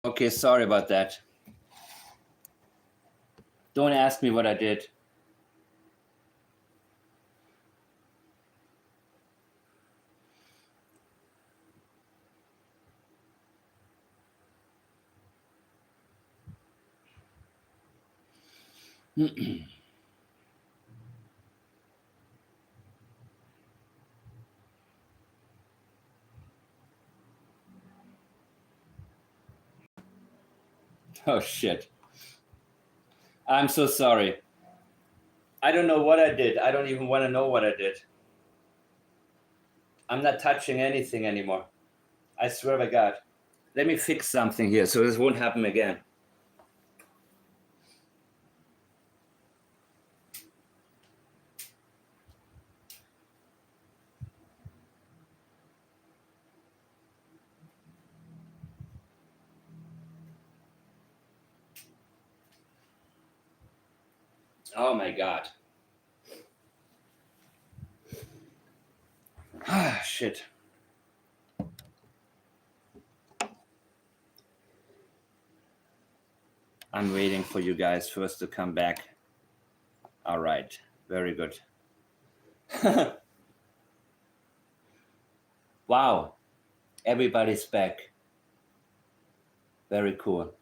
Okay, sorry about that. Don't ask me what I did. Oh, shit. I'm so sorry. I don't know what I did. I don't even want to know what I did. I'm not touching anything anymore. I swear by God. Let me fix something here so this won't happen again. Oh my God. Ah, shit. I'm waiting for you guys first to come back. All right. Very good. Wow. Everybody's back. Very cool.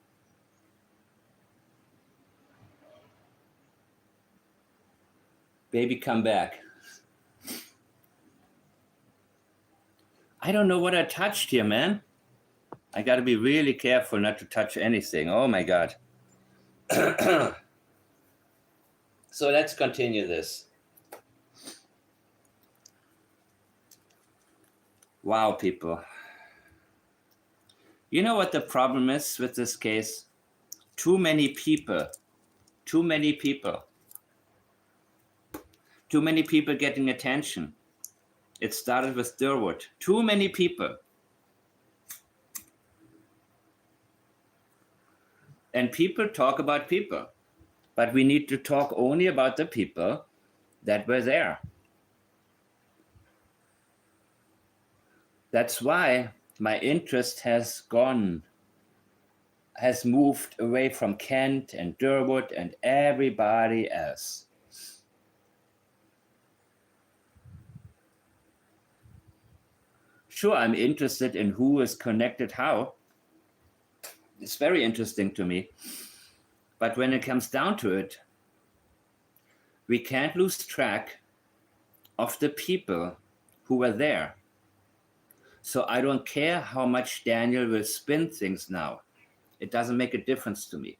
Baby, come back. I don't know what I touched here, man. I got to be really careful not to touch anything. Oh my God. So let's continue this. Wow, people. You know what the problem is with this case? Too many people. Too many people. Too many people getting attention. It started with Durwood. Too many people. And people talk about people. But we need to talk only about the people that were there. That's why my interest has moved away from Kent and Durwood and everybody else. Sure, I'm interested in who is connected how. It's very interesting to me. But when it comes down to it, we can't lose track of the people who were there. So I don't care how much Daniel will spin things now. It doesn't make a difference to me.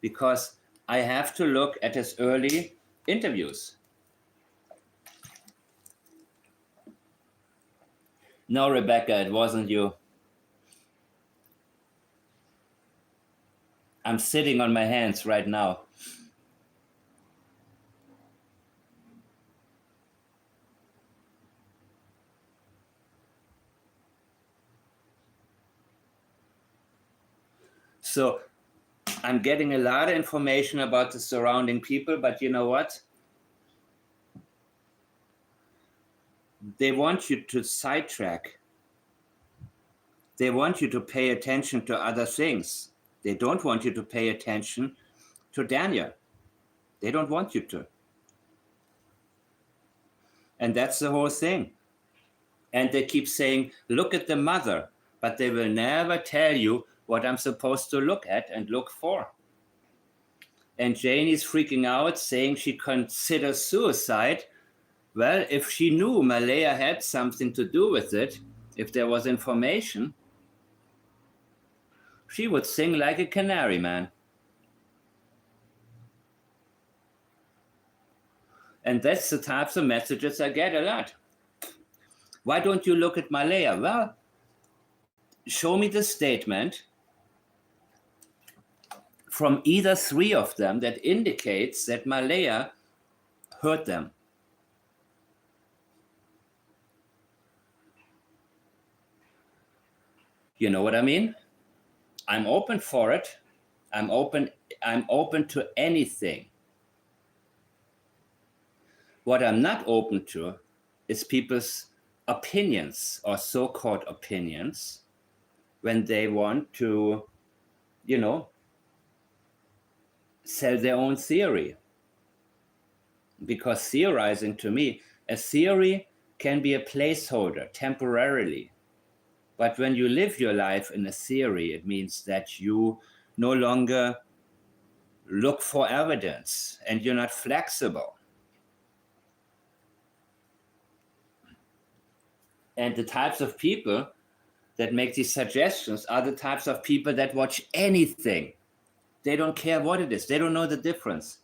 Because I have to look at his early interviews. No, Rebecca, it wasn't you. I'm sitting on my hands right now. So I'm getting a lot of information about the surrounding people, but you know what? They want you to sidetrack. They want you to pay attention to other things. They don't want you to pay attention to Daniel. They don't want you to. And that's the whole thing. And they keep saying, look at the mother, but they will never tell you what I'm supposed to look at and look for. And Janie's freaking out, saying she considers suicide. Well, if she knew Malaya had something to do with it, if there was information, she would sing like a canary, man. And that's the types of messages I get a lot. Why don't you look at Malaya? Well, show me the statement from either three of them that indicates that Malaya hurt them. You know what I mean? I'm open for it. I'm open to anything. What I'm not open to is people's opinions or so-called opinions when they want to, sell their own theory. Because theorizing, to me, a theory can be a placeholder temporarily. But when you live your life in a theory, it means that you no longer look for evidence and you're not flexible. And the types of people that make these suggestions are the types of people that watch anything. They don't care what it is. They don't know the difference.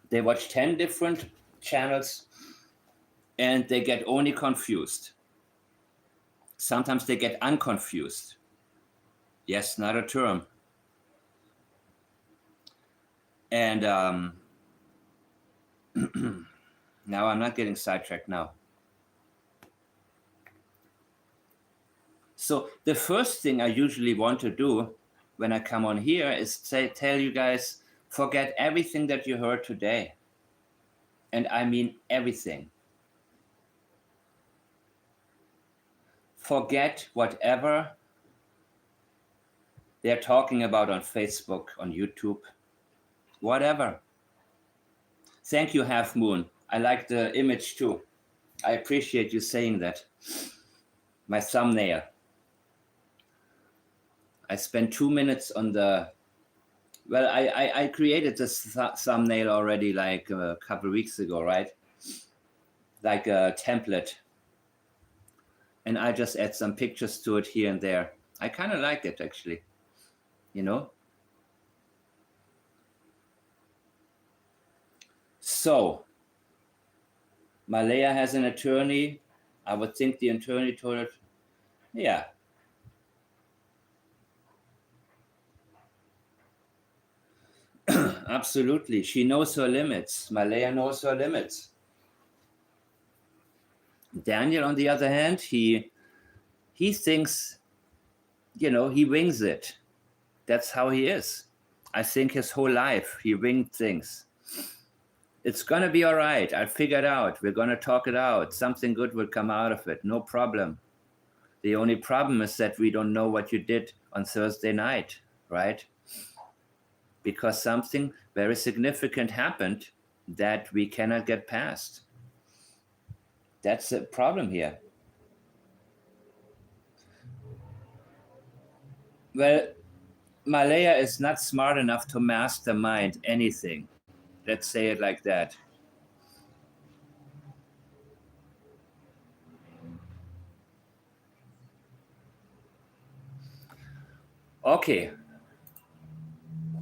They watch 10 different channels and they get only confused. Sometimes they get unconfused. Yes, not a term. And now I'm not getting sidetracked now. So the first thing I usually want to do when I come on here is tell you guys, forget everything that you heard today. And I mean everything. Forget whatever they're talking about on Facebook, on YouTube, whatever. Thank you, Half Moon. I like the image too. I appreciate you saying that. My thumbnail. I spent 2 minutes on the, well, I created this thumbnail already like a couple of weeks ago, right? Like a template. And I just add some pictures to it here and there. I kind of like it actually, So, Malaya has an attorney. I would think the attorney told her, yeah. Absolutely. She knows her limits. Malaya knows her limits. Daniel, on the other hand, he thinks, he wings it. That's how he is. I think his whole life, he winged things. It's going to be all right. I'll figure it out. We're going to talk it out. Something good will come out of it. No problem. The only problem is that we don't know what you did on Thursday night, right? Because something very significant happened that we cannot get past. That's the problem here. Well, Malaya is not smart enough to mastermind anything. Let's say it like that. Okay.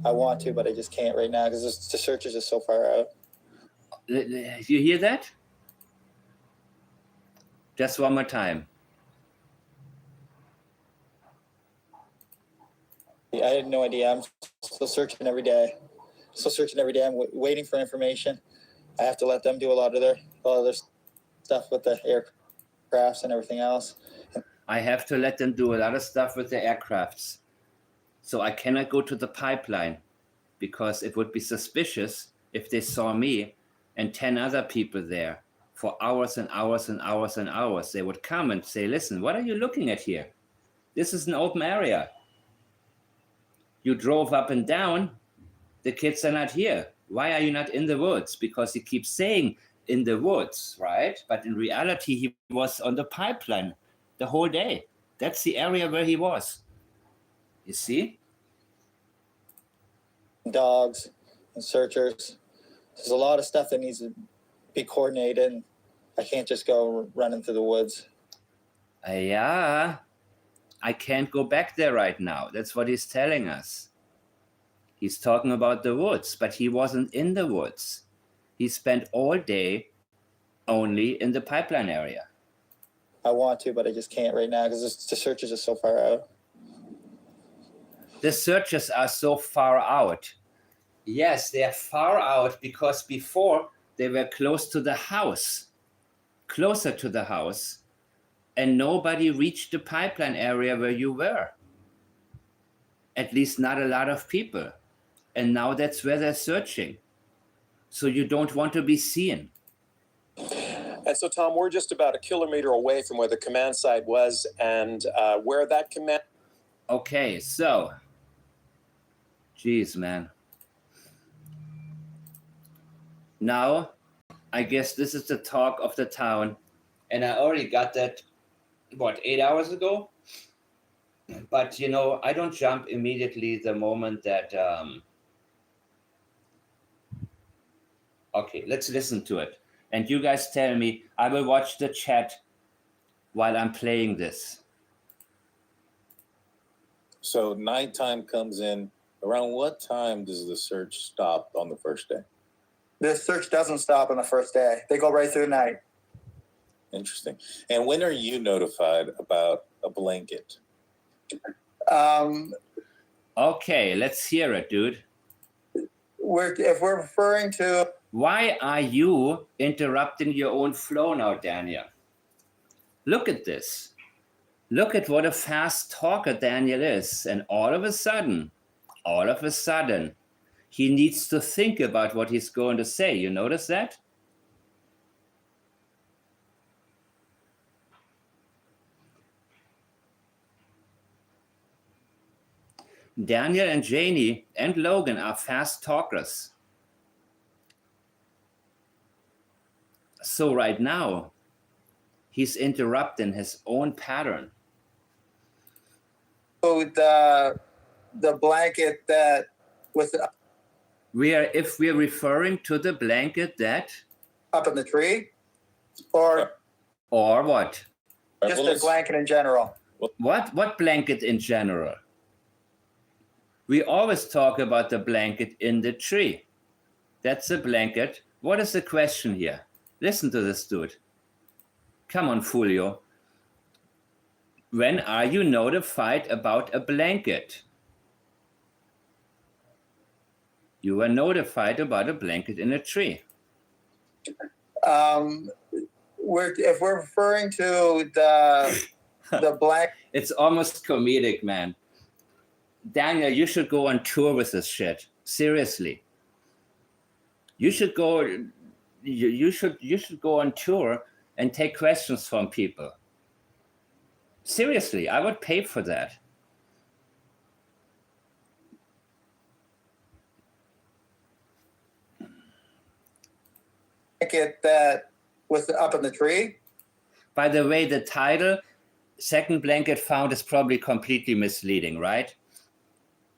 I want to, but I just can't right now because the search is just so far out. You hear that? Just one more time. I had no idea. I'm still searching every day. I'm waiting for information. I have to let them do a lot of their stuff with the aircrafts and everything else. I have to let them do a lot of stuff with the aircrafts. So I cannot go to the pipeline because it would be suspicious if they saw me and 10 other people there for hours and hours and hours and hours. They would come and say, listen, what are you looking at here? This is an open area. You drove up and down. The kids are not here. Why are you not in the woods? Because he keeps saying in the woods, right? But in reality, he was on the pipeline the whole day. That's the area where he was. You see? Dogs and searchers. There's a lot of stuff that needs to be coordinated. I can't just go running through the woods. Yeah. I can't go back there right now. That's what he's telling us. He's talking about the woods, but he wasn't in the woods. He spent all day only in the pipeline area. I want to, but I just can't right now because the search is just so far out. The searches are so far out. Yes, they are far out because before they were close to the house, closer to the house, and nobody reached the pipeline area where you were. At least not a lot of people. And now that's where they're searching. So you don't want to be seen. And so, Tom, we're just about a kilometer away from where the command site was, and where that command... Okay, so, geez, man. Now, I guess this is the talk of the town, and I already got that, 8 hours ago? But, I don't jump immediately the moment that, okay, let's listen to it. And you guys tell me, I will watch the chat while I'm playing this. So nighttime comes in. Around what time does the search stop on the first day? The search doesn't stop on the first day. They go right through the night. Interesting. And when are you notified about a blanket? Okay, let's hear it, dude. If we're referring to... Why are you interrupting your own flow now, Daniel? Look at this. Look at what a fast talker Daniel is. And all of a sudden, he needs to think about what he's going to say. You notice that? Daniel and Janie and Logan are fast talkers. So right now, he's interrupting his own pattern. So the blanket that was If we're referring to the blanket that... up in the tree, or what? just the blanket in general. What blanket in general? We always talk about the blanket in the tree. That's a blanket. What is the question here? Listen to this dude. Come on, Fulio. When are you notified about a blanket? You were notified about a blanket in a tree. If we're referring to the blanket... It's almost comedic, man. Daniel, you should go on tour with this shit. Seriously. You should go on tour and take questions from people. Seriously, I would pay for that. Blanket that was up in the tree. By the way, the title, Second Blanket Found, is probably completely misleading, right?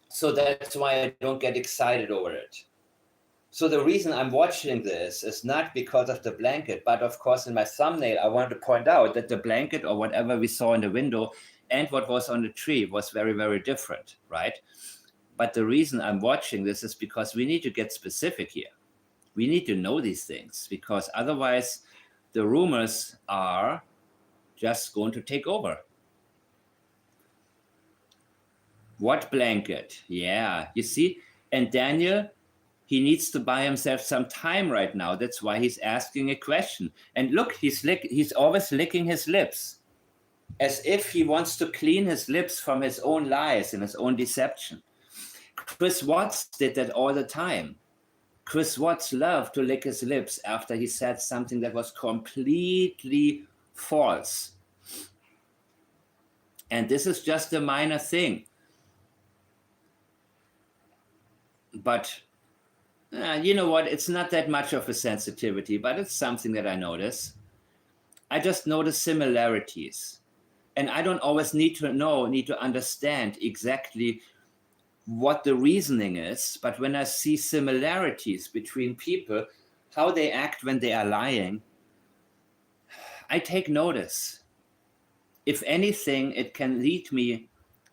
So that's why I don't get excited over it. So the reason I'm watching this is not because of the blanket, but of course in my thumbnail, I wanted to point out that the blanket or whatever we saw in the window and what was on the tree was very, very different, right? But the reason I'm watching this is because we need to get specific here. We need to know these things, because otherwise the rumors are just going to take over. What blanket? Yeah, you see? And Daniel, he needs to buy himself some time right now. That's why he's asking a question. And look, he's always licking his lips, as if he wants to clean his lips from his own lies and his own deception. Chris Watts did that all the time. Chris Watts loved to lick his lips after he said something that was completely false. And this is just a minor thing. But you know what? It's not that much of a sensitivity, but it's something that I notice. I just notice similarities. And I don't always need to understand exactly what the reasoning is. But when I see similarities between people, how they act when they are lying, I take notice. If anything, it can lead me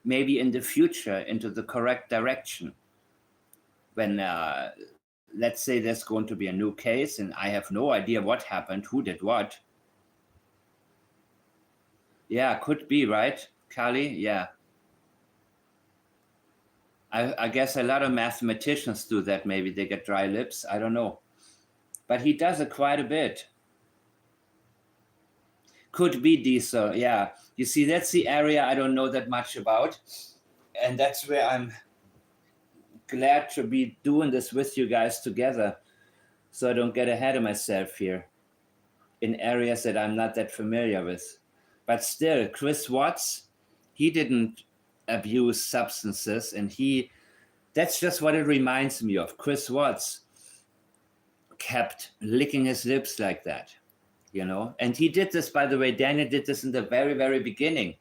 maybe in the future into the correct direction. When, let's say there's going to be a new case and I have no idea what happened, who did what. Yeah, could be, right, Kali? Yeah. I guess a lot of mathematicians do that. Maybe they get dry lips. I don't know. But he does it quite a bit. Could be diesel, yeah. You see, that's the area I don't know that much about. And that's where I'm glad to be doing this with you guys together, so I don't get ahead of myself here. in areas that I'm not that familiar with. But still, Chris Watts, he didn't abuse substances, and that's just what it reminds me of. Chris Watts kept licking his lips like that, And he did this, by the way, Daniel did this in the very, very beginning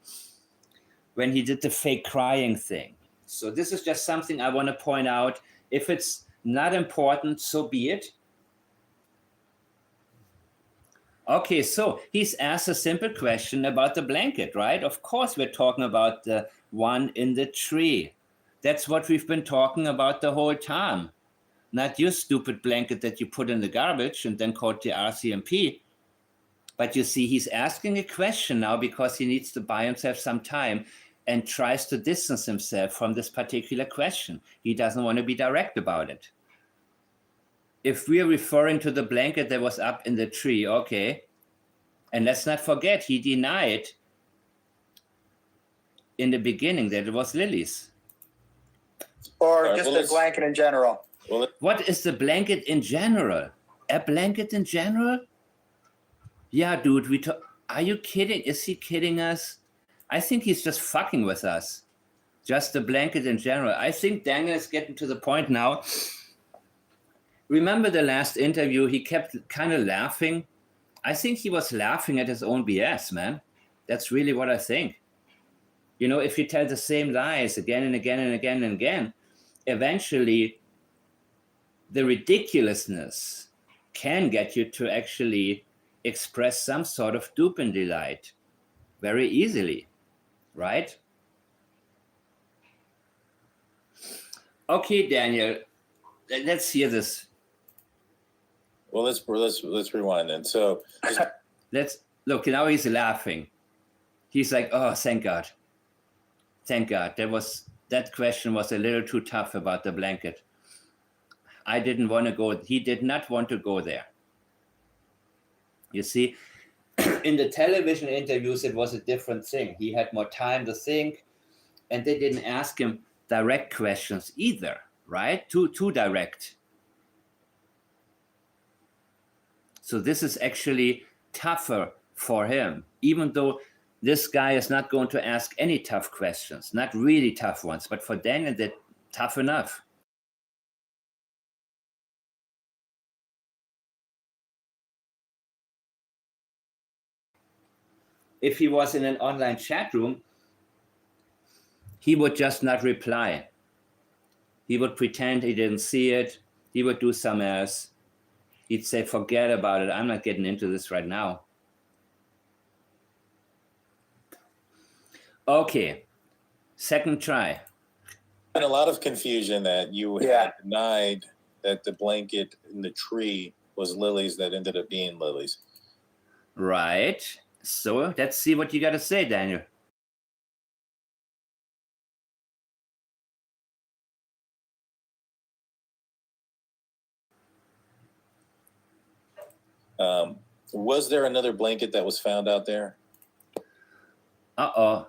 when he did the fake crying thing. So this is just something I want to point out. If it's not important, so be it. Okay, so he's asked a simple question about the blanket, right? Of course, we're talking about the one in the tree. That's what we've been talking about the whole time. Not your stupid blanket that you put in the garbage and then called the RCMP. But you see, he's asking a question now because he needs to buy himself some time and tries to distance himself from this particular question. He doesn't want to be direct about it. If we're referring to the blanket that was up in the tree, okay. And let's not forget, he denied in the beginning that it was Lilly's. Or just the blanket in general. What is the blanket in general? A blanket in general? Yeah, dude, are you kidding? Is he kidding us? I think he's just fucking with us. Just the blanket in general. I think Daniel is getting to the point now. Remember the last interview, he kept kind of laughing. I think he was laughing at his own BS, man. That's really what I think. If you tell the same lies again and again and again and again, eventually the ridiculousness can get you to actually express some sort of dupe and delight very easily, right? Okay, Daniel, let's hear this. Well, let's rewind then. So let's look. Now he's laughing. He's like, "Oh, thank God, thank God." That question was a little too tough about the blanket. I didn't want to go. He did not want to go there. You see, in the television interviews, it was a different thing. He had more time to think, and they didn't ask him direct questions either, right? Too direct. So this is actually tougher for him, even though this guy is not going to ask any tough questions, not really tough ones, but for Daniel, they're tough enough. If he was in an online chat room, he would just not reply. He would pretend he didn't see it. He would do some else. He'd say, forget about it. I'm not getting into this right now. Okay, second try. And a lot of confusion that you had denied that the blanket in the tree was Lily's that ended up being Lily's. Right. So let's see what you got to say, Daniel. Was there another blanket that was found out there? Uh-oh.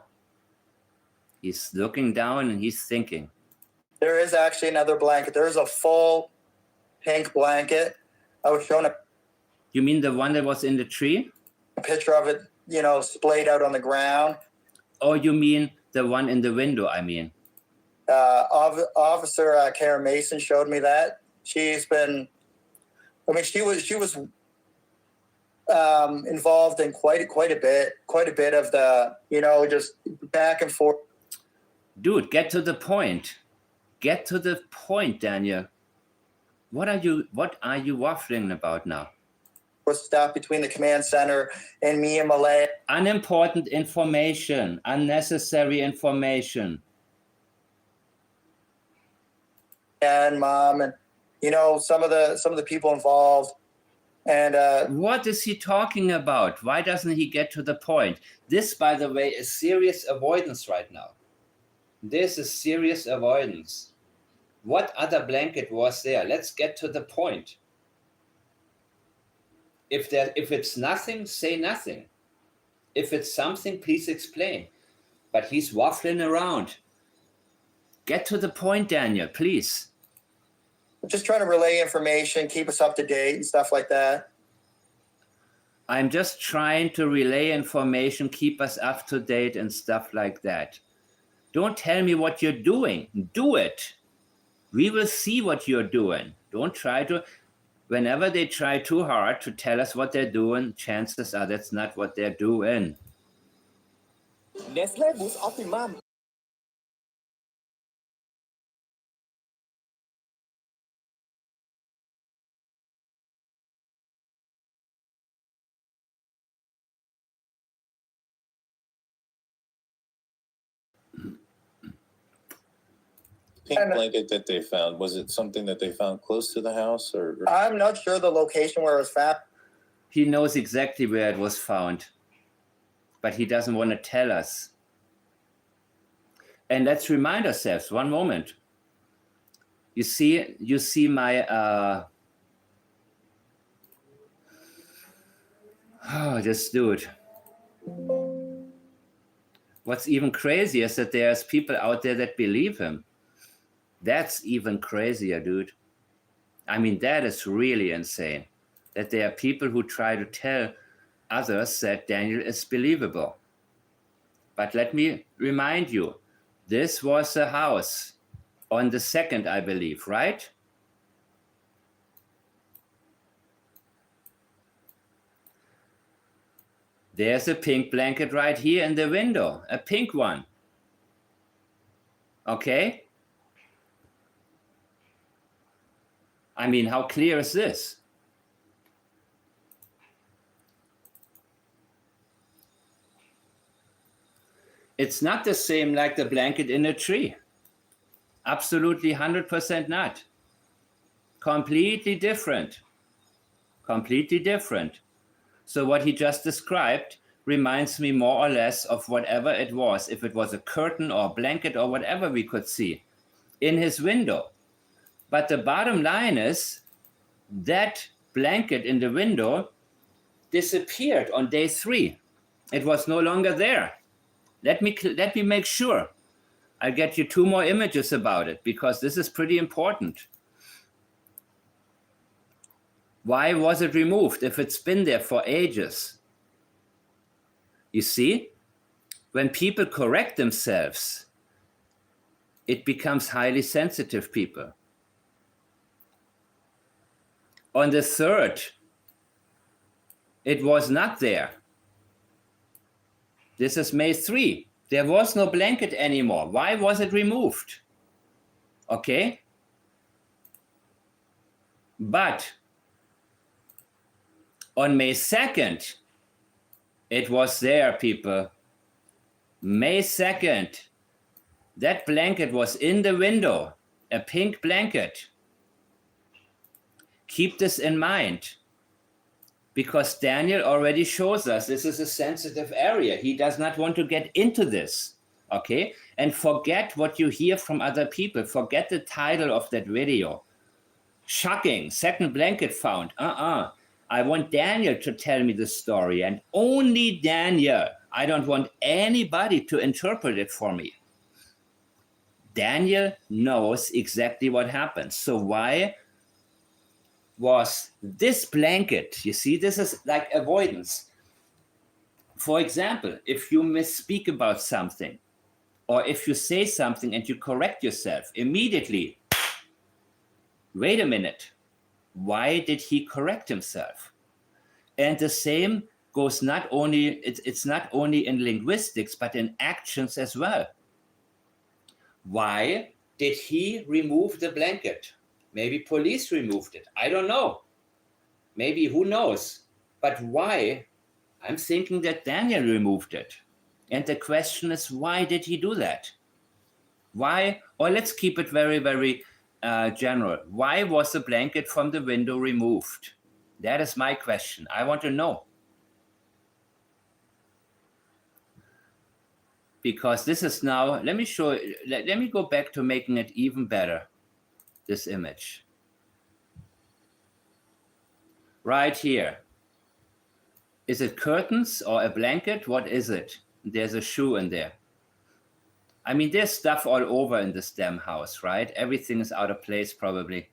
He's looking down and he's thinking. There is actually another blanket. There's a full pink blanket. I was shown You mean the one that was in the tree? a picture of it, splayed out on the ground. Oh, you mean the one in the window, I mean. Officer Karen Mason showed me that. She was involved in quite a bit of the, just back and forth. Dude, get to the point. Get to the point, Daniel. What are you waffling about now? Stuff between the command center and me and Malaya. Unimportant information, unnecessary information. And Mom, and some of the people involved. And what is he talking about? Why doesn't he get to the point? This, by the way, is serious avoidance right now. This is serious avoidance. What other blanket was there? Let's get to the point. If it's nothing, say nothing. If it's something, please explain. But he's waffling around. Get to the point, Daniel, please. Just trying to relay information, keep us up to date and stuff like that. I'm just trying to relay information, keep us up to date and stuff like that. Don't tell me what you're doing. Do it. We will see what you're doing. Don't try to, whenever they try too hard to tell us what they're doing, chances are that's not what they're doing. Nestle Boost Optimum Pink blanket that they found, was it something that they found close to the house, or? I'm not sure the location where it was found. He knows exactly where it was found, but he doesn't want to tell us. And let's remind ourselves, one moment. You see my, this dude. What's even crazier is that there's people out there that believe him. That's even crazier, dude. I mean, that is really insane. That there are people who try to tell others that Daniel is believable. But let me remind you, this was a house on the 2nd, I believe, right? There's a pink blanket right here in the window, a pink one. Okay? I mean, how clear is this? It's not the same like the blanket in a tree. Absolutely 100% not. Completely different. Completely different. So what he just described reminds me more or less of whatever it was, if it was a curtain or a blanket or whatever we could see in his window. But the bottom line is that blanket in the window disappeared on day 3. It was no longer there. Let me make sure. I'll get you 2 more images about it because this is pretty important. Why was it removed if it's been there for ages? You see, when people correct themselves, it becomes highly sensitive people. On the 3rd, it was not there. This is May 3. There was no blanket anymore. Why was it removed? Okay? But on May 2nd, it was there, people. May 2nd, that blanket was in the window, a pink blanket. Keep this in mind, because Daniel already shows us this is a sensitive area. He does not want to get into this, okay? And forget what you hear from other people. Forget the title of that video. Shocking, 2nd blanket found. I want Daniel to tell me the story, and only Daniel. I don't want anybody to interpret it for me. Daniel knows exactly what happened. So why was this blanket, you see, this is like avoidance. For example, if you misspeak about something, or if you say something and you correct yourself immediately, wait a minute, why did he correct himself? And the same goes not only, it's not only in linguistics, but in actions as well. Why did he remove the blanket? Maybe police removed it. I don't know. Maybe, who knows? But why? I'm thinking that Daniel removed it. And the question is, why did he do that? Why? Or let's keep it very, very general. Why was the blanket from the window removed? That is my question. I want to know. Because this is now, let me show, let me go back to making it even better, this image. Right here. Is it curtains or a blanket? What is it? There's a shoe in there. I mean, there's stuff all over in this damn house, right? Everything is out of place, probably.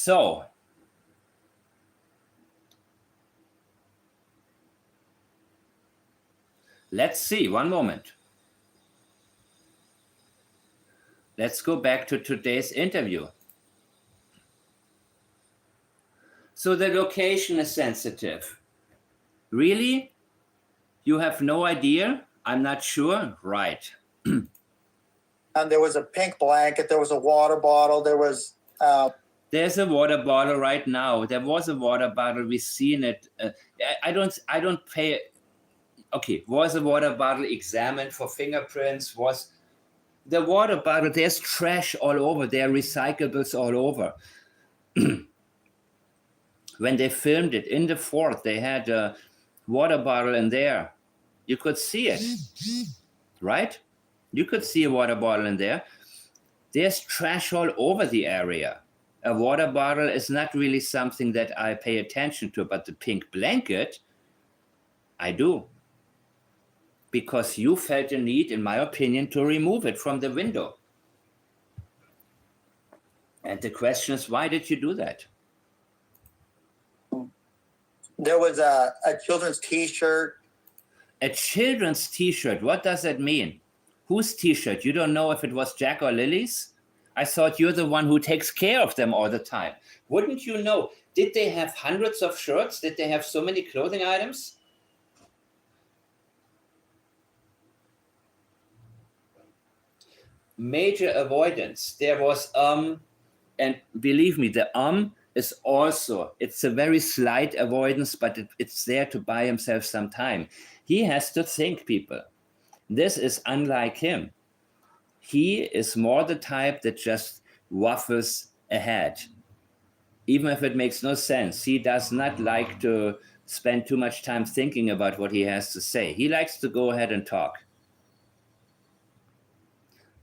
So, let's see, one moment. Let's go back to today's interview. So the location is sensitive. Really? You have no idea? I'm not sure? Right. And there was a pink blanket. There was a water bottle. There was. There's a water bottle right now. There was a water bottle. We've seen it. I don't pay. Okay, was a water bottle examined for fingerprints? Was the water bottle? There's trash all over. There are recyclables all over. When they filmed it in the fort, they had a water bottle in there. You could see it, right? You could see a water bottle in there. There's trash all over the area. A water bottle is not really something that I pay attention to, but the pink blanket, I do. Because you felt a need, in my opinion, to remove it from the window. And the question is, why did you do that? There was a children's T-shirt. A children's T-shirt, what does that mean? Whose T-shirt? You don't know if it was Jack or Lily's? I thought you're the one who takes care of them all the time. Wouldn't you know? Did they have hundreds of shirts? Did they have so many clothing items? Major avoidance. There was, and believe me, the is also, it's a very slight avoidance, but it's there to buy himself some time. He has to think, people. This is unlike him. He is more the type that just waffles ahead. Even if it makes no sense, he does not like to spend too much time thinking about what he has to say. He likes to go ahead and talk.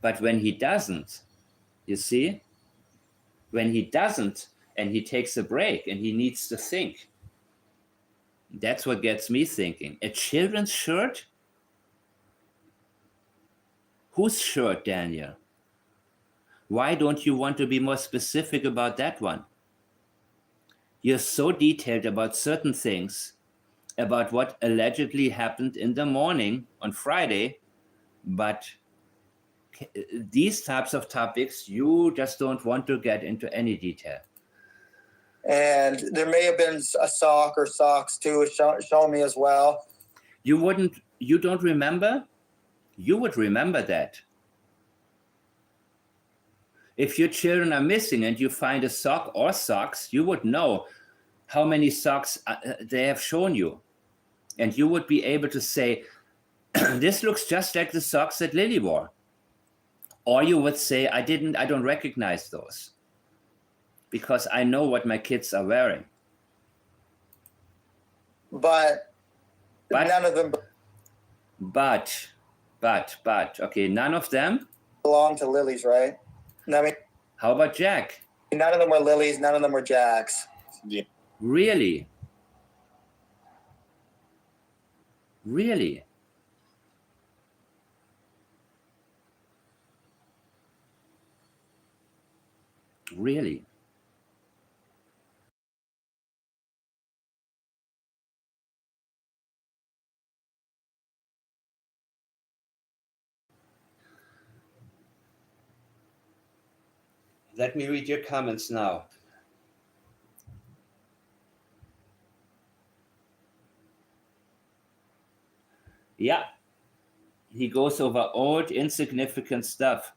But when he doesn't, you see, when he doesn't and he takes a break and he needs to think, that's what gets me thinking. A children's shirt? Whose shirt, Daniel? Why don't you want to be more specific about that one? You're so detailed about certain things, about what allegedly happened in the morning on Friday, but these types of topics, you just don't want to get into any detail. And there may have been a sock or socks too, show me as well. You don't remember? You would remember that. If your children are missing and you find a sock or socks, you would know how many socks they have shown you. And you would be able to say, this looks just like the socks that Lily wore. Or you would say, I don't recognize those because I know what my kids are wearing. But none of them But, okay, none of them? belong to Lily's, right? I mean, How about Jack? none of them were Lily's, none of them were Jack's. Yeah. Really? Really? Really? Let me read your comments now. Yeah, he goes over old, insignificant stuff.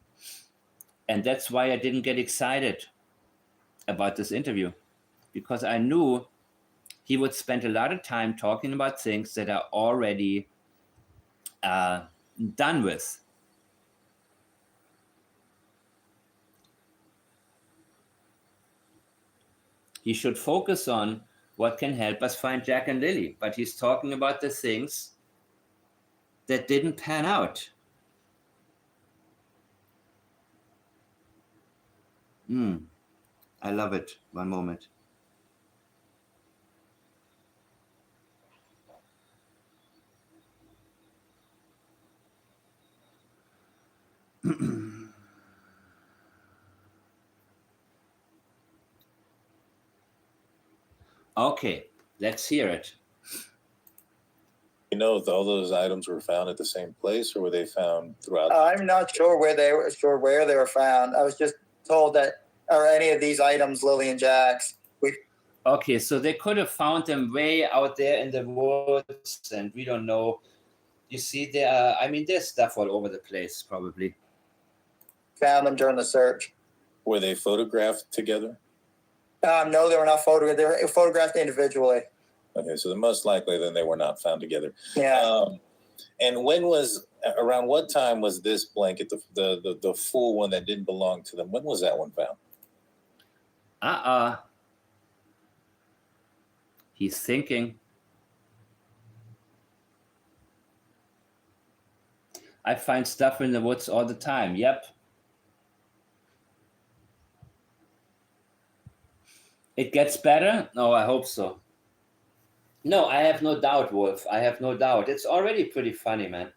And that's why I didn't get excited about this interview, because I knew he would spend a lot of time talking about things that are already done with. He should focus on what can help us find Jack and Lily, but he's talking about the things that didn't pan out. I love it. One moment. Okay, let's hear it. You know if all those items were found at the same place, or were they found throughout? I'm not sure where they were found. I was just told that, are any of these items Lily and Jack's? Okay, so they could have found them way out there in the woods, and we don't know. You see, there's stuff all over the place, probably. Found them during the search. Were they photographed together? No, they were not photographed. They were photographed individually. Okay, so then most likely then they were not found together. Yeah. And around what time was this blanket, the full one that didn't belong to them? When was that one found? He's thinking. I find stuff in the woods all the time. Yep. It gets better? No, I hope so. No, I have no doubt, Wolf. I have no doubt. It's already pretty funny, man.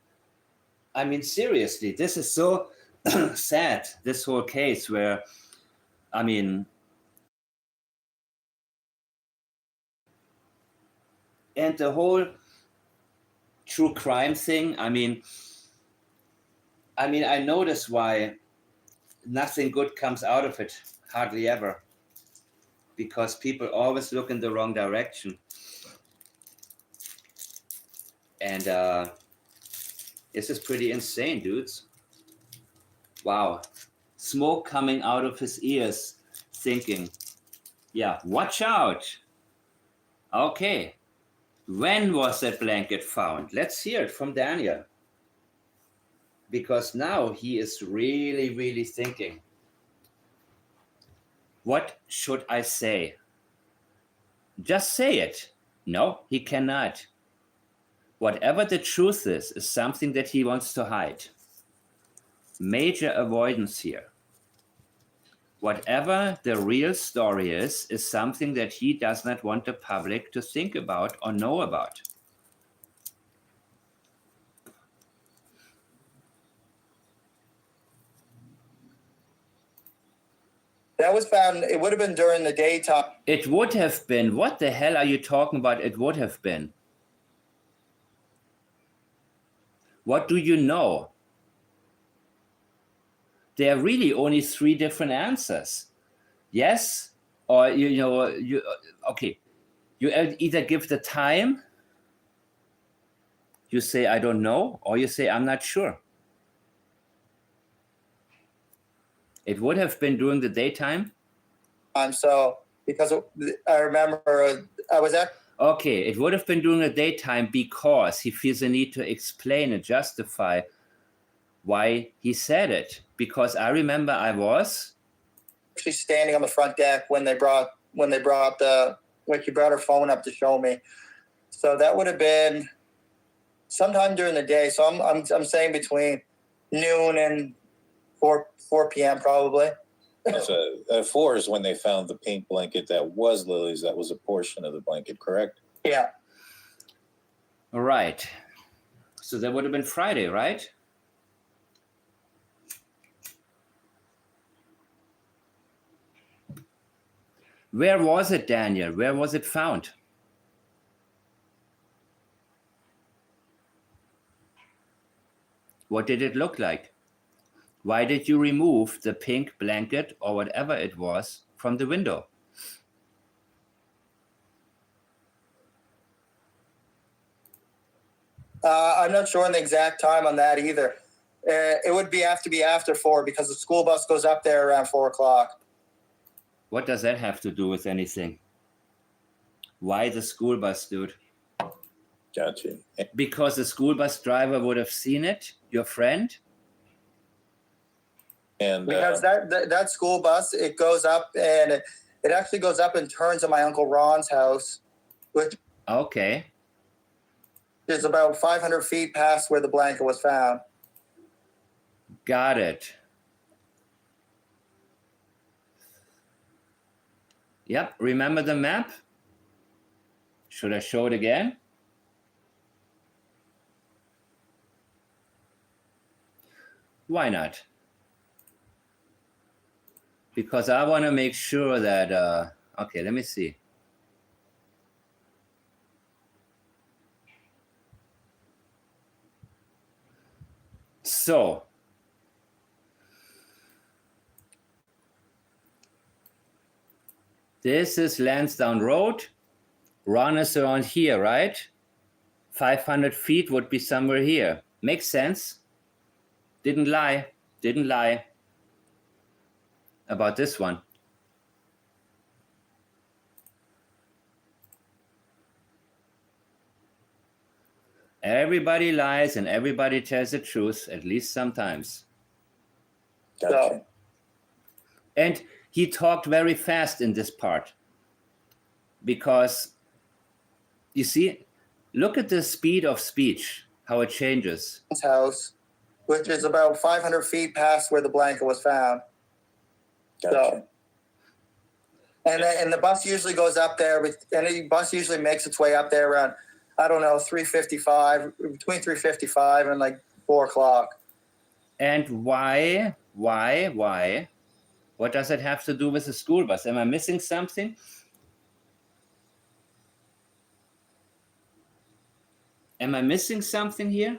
I mean, seriously, this is so sad, this whole case where, I mean, and the whole true crime thing, I mean, I notice why nothing good comes out of it, hardly ever, because people always look in the wrong direction. And this is pretty insane, dudes. Wow. Smoke coming out of his ears, thinking, yeah, watch out. Okay. When was that blanket found? Let's hear it from Daniel. Because now he is really, really thinking. What should I say? Just say it. No, he cannot. Whatever the truth is something that he wants to hide. Major avoidance here. Whatever the real story is something that he does not want the public to think about or know about. That was found, it would have been during the daytime. It would have been. What the hell are you talking about? It would have been. What do you know? There are really only 3 different answers. Yes, or okay. You either give the time, you say I don't know, or you say I'm not sure. It would have been during the daytime. So because I remember I was at. Okay, it would have been during the daytime because he feels the need to explain and justify why he said it. Because I remember I was actually standing on the front deck when she brought her phone up to show me. So that would have been sometime during the day. So I'm saying between noon and 4 p.m. probably. So 4 is when they found the pink blanket that was Lily's. That was a portion of the blanket, correct? Yeah. All right. So that would have been Friday, right? Where was it, Daniel? Where was it found? What did it look like? Why did you remove the pink blanket or whatever it was from the window? I'm not sure on the exact time on that either. It would have to be after 4 because the school bus goes up there around 4 o'clock. What does that have to do with anything? Why the school bus, dude? Gotcha. Because the school bus driver would have seen it, your friend? And because that school bus, it goes up and it actually goes up and turns at my Uncle Ron's house, which Okay. is about 500 feet past where the blanket was found. Got it. Yep, remember the map? Should I show it again? Why not? Because I want to make sure that, okay, let me see. So this is Lansdowne Road. Ron is around here, right? 500 feet would be somewhere here. Makes sense. Didn't lie. Didn't lie about this one. Everybody lies and everybody tells the truth, at least sometimes. Gotcha. And he talked very fast in this part because, you see, look at the speed of speech, how it changes. House, which is about 500 feet past where the blanket was found. Gotcha. And the bus usually goes up there, and the bus usually makes its way up there around, I don't know, 3:55, between 3:55 and like 4 o'clock. And why? What does it have to do with the school bus? Am I missing something? Am I missing something here?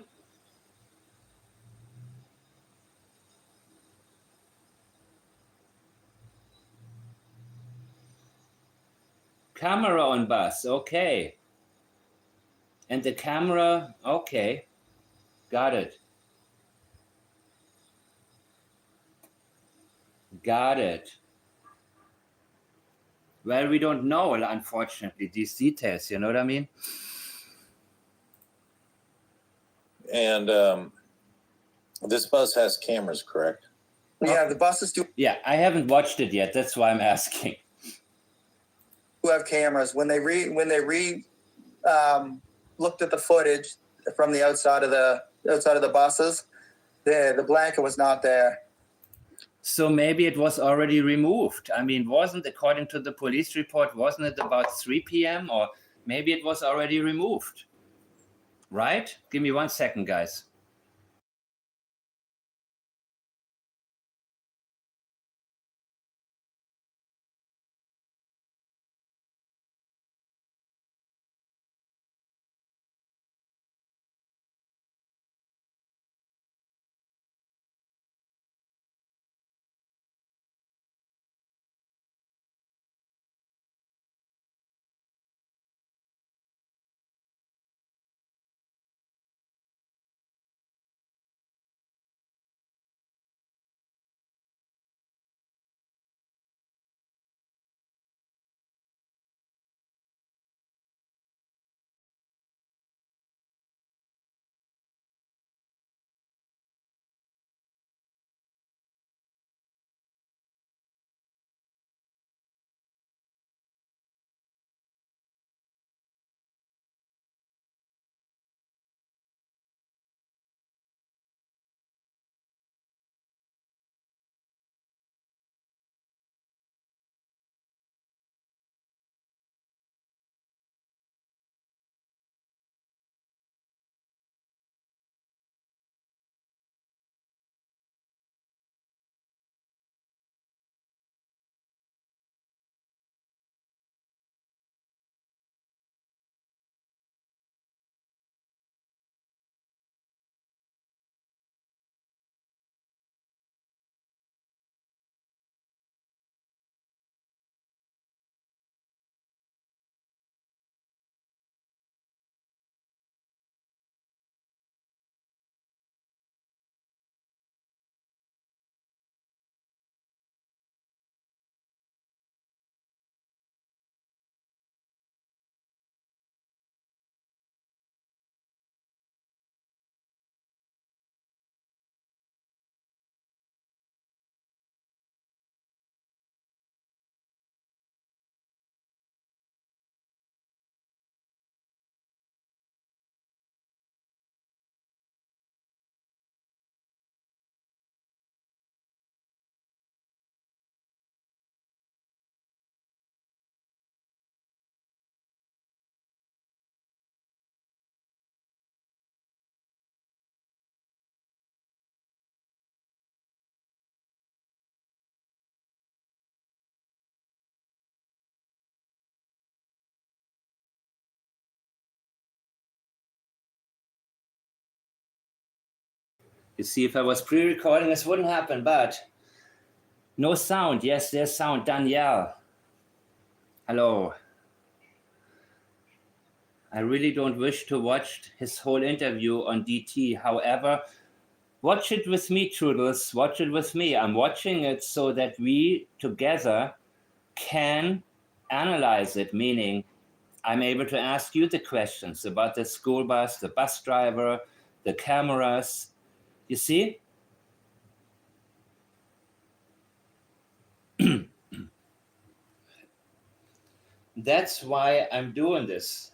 Camera on bus, okay. And the camera, okay. Got it. Got it. Well, we don't know, unfortunately, these details, you know what I mean? And this bus has cameras, correct? Yeah, the buses do Yeah, I haven't watched it yet. That's why I'm asking. have cameras. When they looked at the footage from the outside of the buses, the blanket was not there. So maybe it was already removed. I mean, according to the police report, wasn't it about 3 p.m. or maybe it was already removed, right? Give me 1 second, guys. You see, if I was pre-recording, this wouldn't happen, but no sound. Yes, there's sound. Danielle. Hello. I really don't wish to watch his whole interview on DT. However, watch it with me, Trudels. Watch it with me. I'm watching it so that we together can analyze it, meaning I'm able to ask you the questions about the school bus, the bus driver, the cameras. You see? That's why I'm doing this.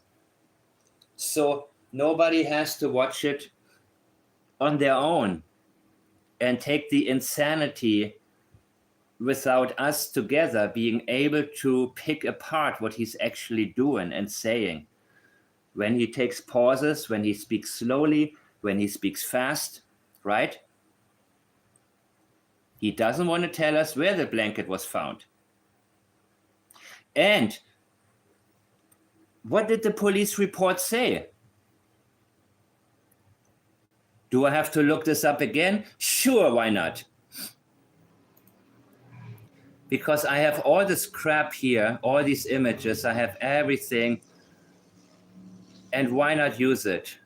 So nobody has to watch it on their own and take the insanity without us together being able to pick apart what he's actually doing and saying. When he takes pauses, when he speaks slowly, when he speaks fast, right? He doesn't want to tell us where the blanket was found. And what did the police report say? Do I have to look this up again? Sure, why not? Because I have all this crap here, all these images, I have everything. And why not use it?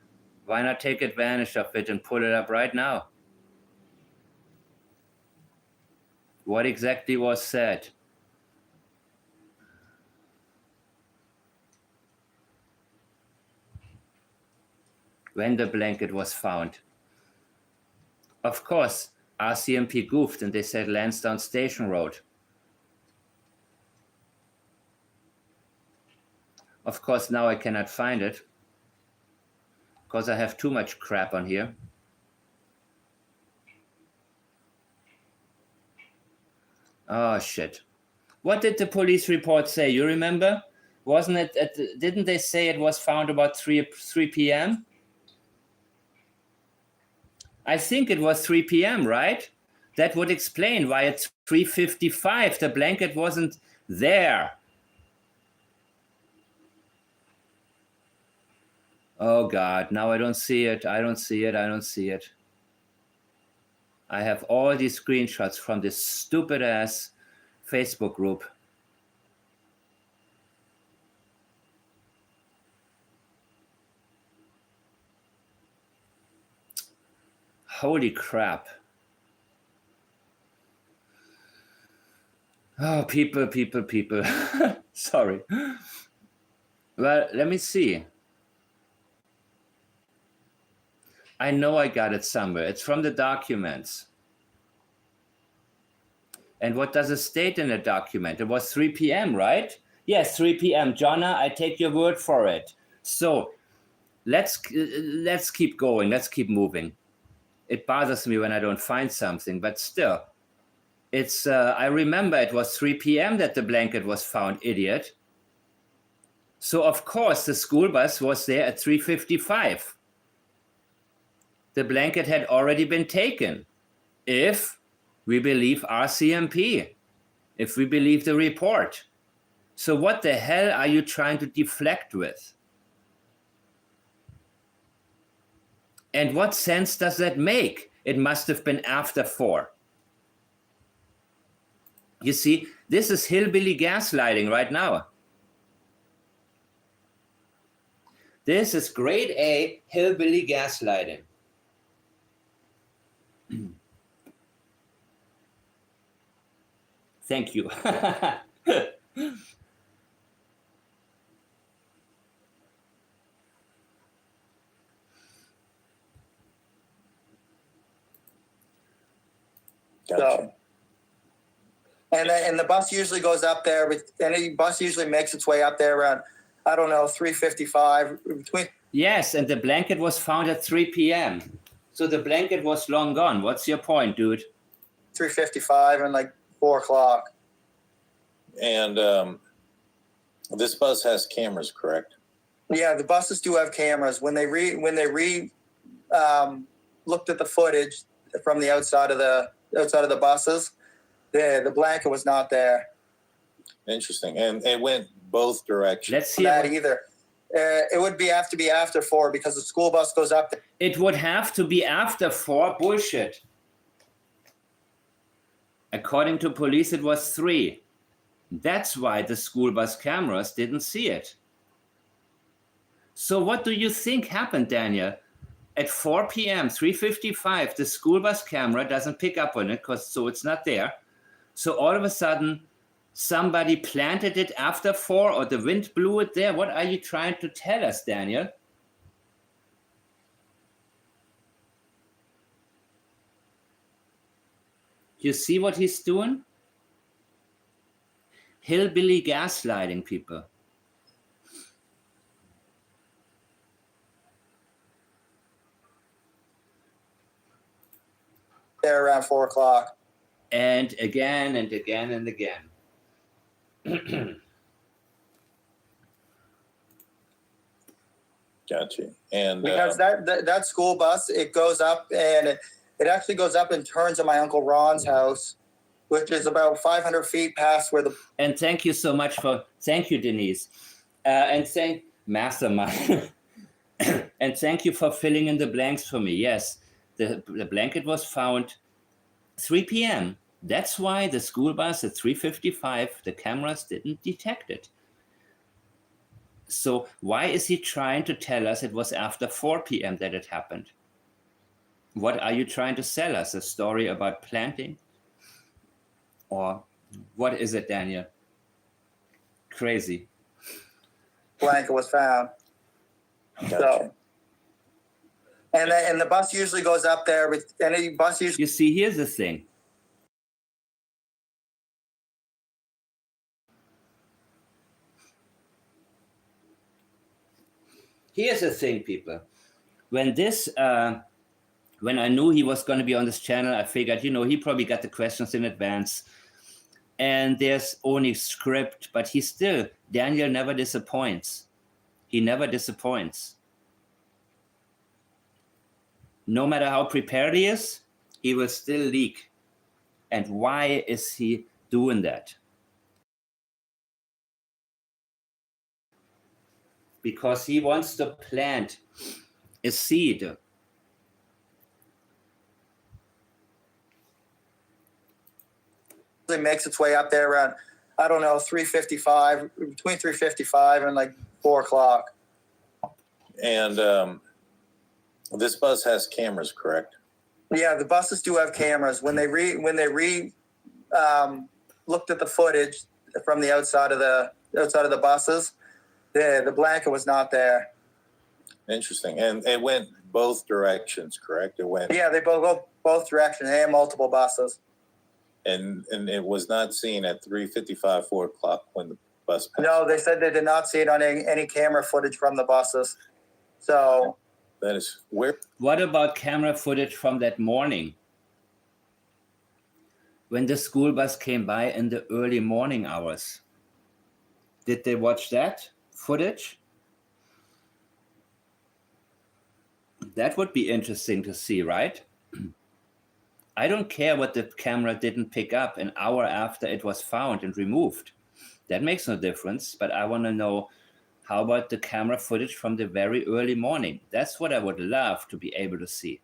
Why not take advantage of it and pull it up right now? What exactly was said? When the blanket was found. Of course, RCMP goofed and they said Lansdowne Station Road. Of course, now I cannot find it because I have too much crap on here. Oh, shit. What did the police report say? You remember? Wasn't it, didn't they say it was found about 3 p.m.? I think it was 3 p.m., right? That would explain why it's 3:55. The blanket wasn't there. Oh, God, now I don't see it. I don't see it. I don't see it. I have all these screenshots from this stupid-ass Facebook group. Holy crap. Oh, people. Sorry. Well, let me see. I know I got it somewhere. It's from the documents. And what does it state in the document? It was 3 p.m., right? Yes, 3 p.m. Jonna, I take your word for it. So let's keep going. Let's keep moving. It bothers me when I don't find something, but still. It's I remember it was 3 p.m. that the blanket was found, idiot. So of course the school bus was there at 3:55. The blanket had already been taken, if we believe RCMP, if we believe the report. So what the hell are you trying to deflect with? And what sense does that make? It must have been after 4. You see, this is hillbilly gaslighting right now. This is grade A hillbilly gaslighting. Thank you. So, and the bus usually goes up there. Any bus usually makes its way up there around, I don't know, 3:55 between. Yes, and the blanket was found at 3 p.m. So the blanket was long gone. What's your point, dude? 3:55 and like 4 o'clock. And this bus has cameras, correct? Yeah, the buses do have cameras. When they looked at the footage from the outside of the buses, the blanket was not there. Interesting. And it went both directions. Let's see that either. It would have to be after 4 because the school bus goes up. It would have to be after 4. Bullshit. According to police, it was 3. That's why the school bus cameras didn't see it. So what do you think happened, Daniel? At 4 p.m., 3:55, the school bus camera doesn't pick up on it, so it's not there. So all of a sudden, somebody planted it after 4, or the wind blew it there. What are you trying to tell us, Daniel? You see what he's doing? Hillbilly gaslighting, people. There around 4 o'clock. And again and again and again. Gotcha. And Because that school bus, it goes up and it actually goes up and turns at my Uncle Ron's house, which is about 500 feet past where the... And thank you so much thank you, Denise. And thank Mastermind. And thank you for filling in the blanks for me. Yes, the blanket was found 3 p.m. That's why the school bus at 3:55, the cameras didn't detect it. So why is he trying to tell us it was after 4 p.m. that it happened? What are you trying to sell us? A story about planting? Or what is it, Daniel? Crazy. blanket was found. Gotcha. So, and the bus usually goes up there with any bus usually. You see, here's the thing. Here's the thing, people. When I knew he was going to be on this channel, I figured, he probably got the questions in advance. And there's only script, but Daniel never disappoints. He never disappoints. No matter how prepared he is, he will still leak. And why is he doing that? Because he wants to plant a seed. It makes its way up there around, I don't know, 3:55, between 3:55 and like 4 o'clock. And this bus has cameras, correct? Yeah, the buses do have cameras. When they looked at the footage from the outside of the buses, the blanket was not there. Interesting. And it went both directions, correct? It went. Yeah, they go both directions. They have multiple buses. And it was not seen at 3:55, 4 o'clock when the bus passed. No, they said they did not see it on any camera footage from the buses. So That is where. What about camera footage from that morning? When the school bus came by in the early morning hours? Did they watch that footage? That would be interesting to see, right? I don't care what the camera didn't pick up an hour after it was found and removed. That makes no difference, but I want to know, how about the camera footage from the very early morning? That's what I would love to be able to see.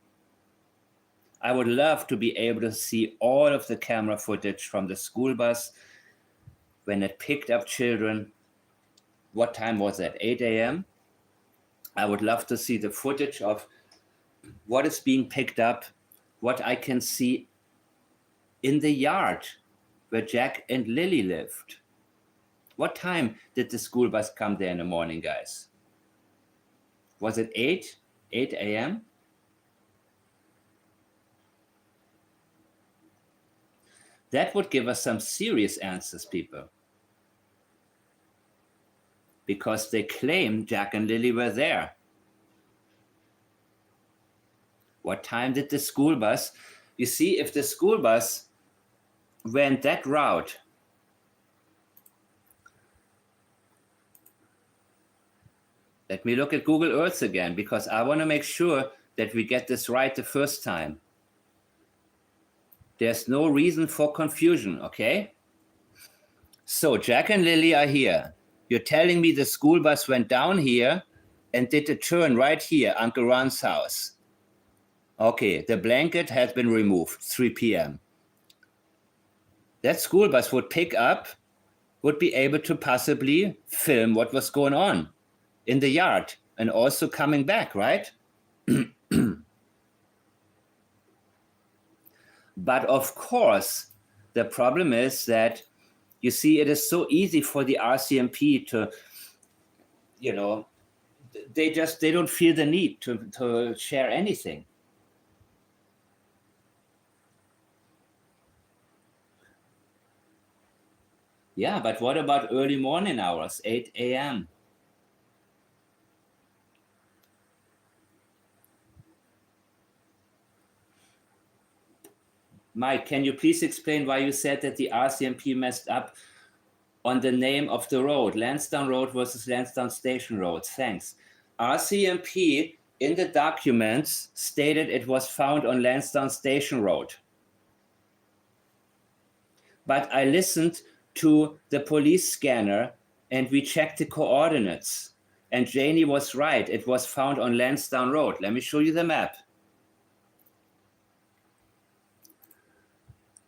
I would love to be able to see all of the camera footage from the school bus when it picked up children. What time was that? 8 a.m.? I would love to see the footage of what is being picked up, what I can see in the yard where Jack and Lilly lived. What time did the school bus come there in the morning, guys? Was it 8 a.m.? That would give us some serious answers, people. Because they claim Jack and Lilly were there. What time did the school bus? You see, if the school bus went that route, let me look at Google Earth again, because I want to make sure that we get this right the first time. There's no reason for confusion, okay? So Jack and Lilly are here. You're telling me the school bus went down here and did a turn right here, Uncle Ron's house. Okay, the blanket has been removed, 3 p.m. That school bus would pick up, would be able to possibly film what was going on in the yard and also coming back, right? But of course, the problem is that, you see, it is so easy for the RCMP to, they don't feel the need to share anything. Yeah, but what about early morning hours, 8 a.m.? Mike, can you please explain why you said that the RCMP messed up on the name of the road, Lansdowne Road versus Lansdowne Station Road? Thanks. RCMP in the documents stated it was found on Lansdowne Station Road. But I listened to the police scanner and we checked the coordinates. And Janie was right. It was found on Lansdowne Road. Let me show you the map.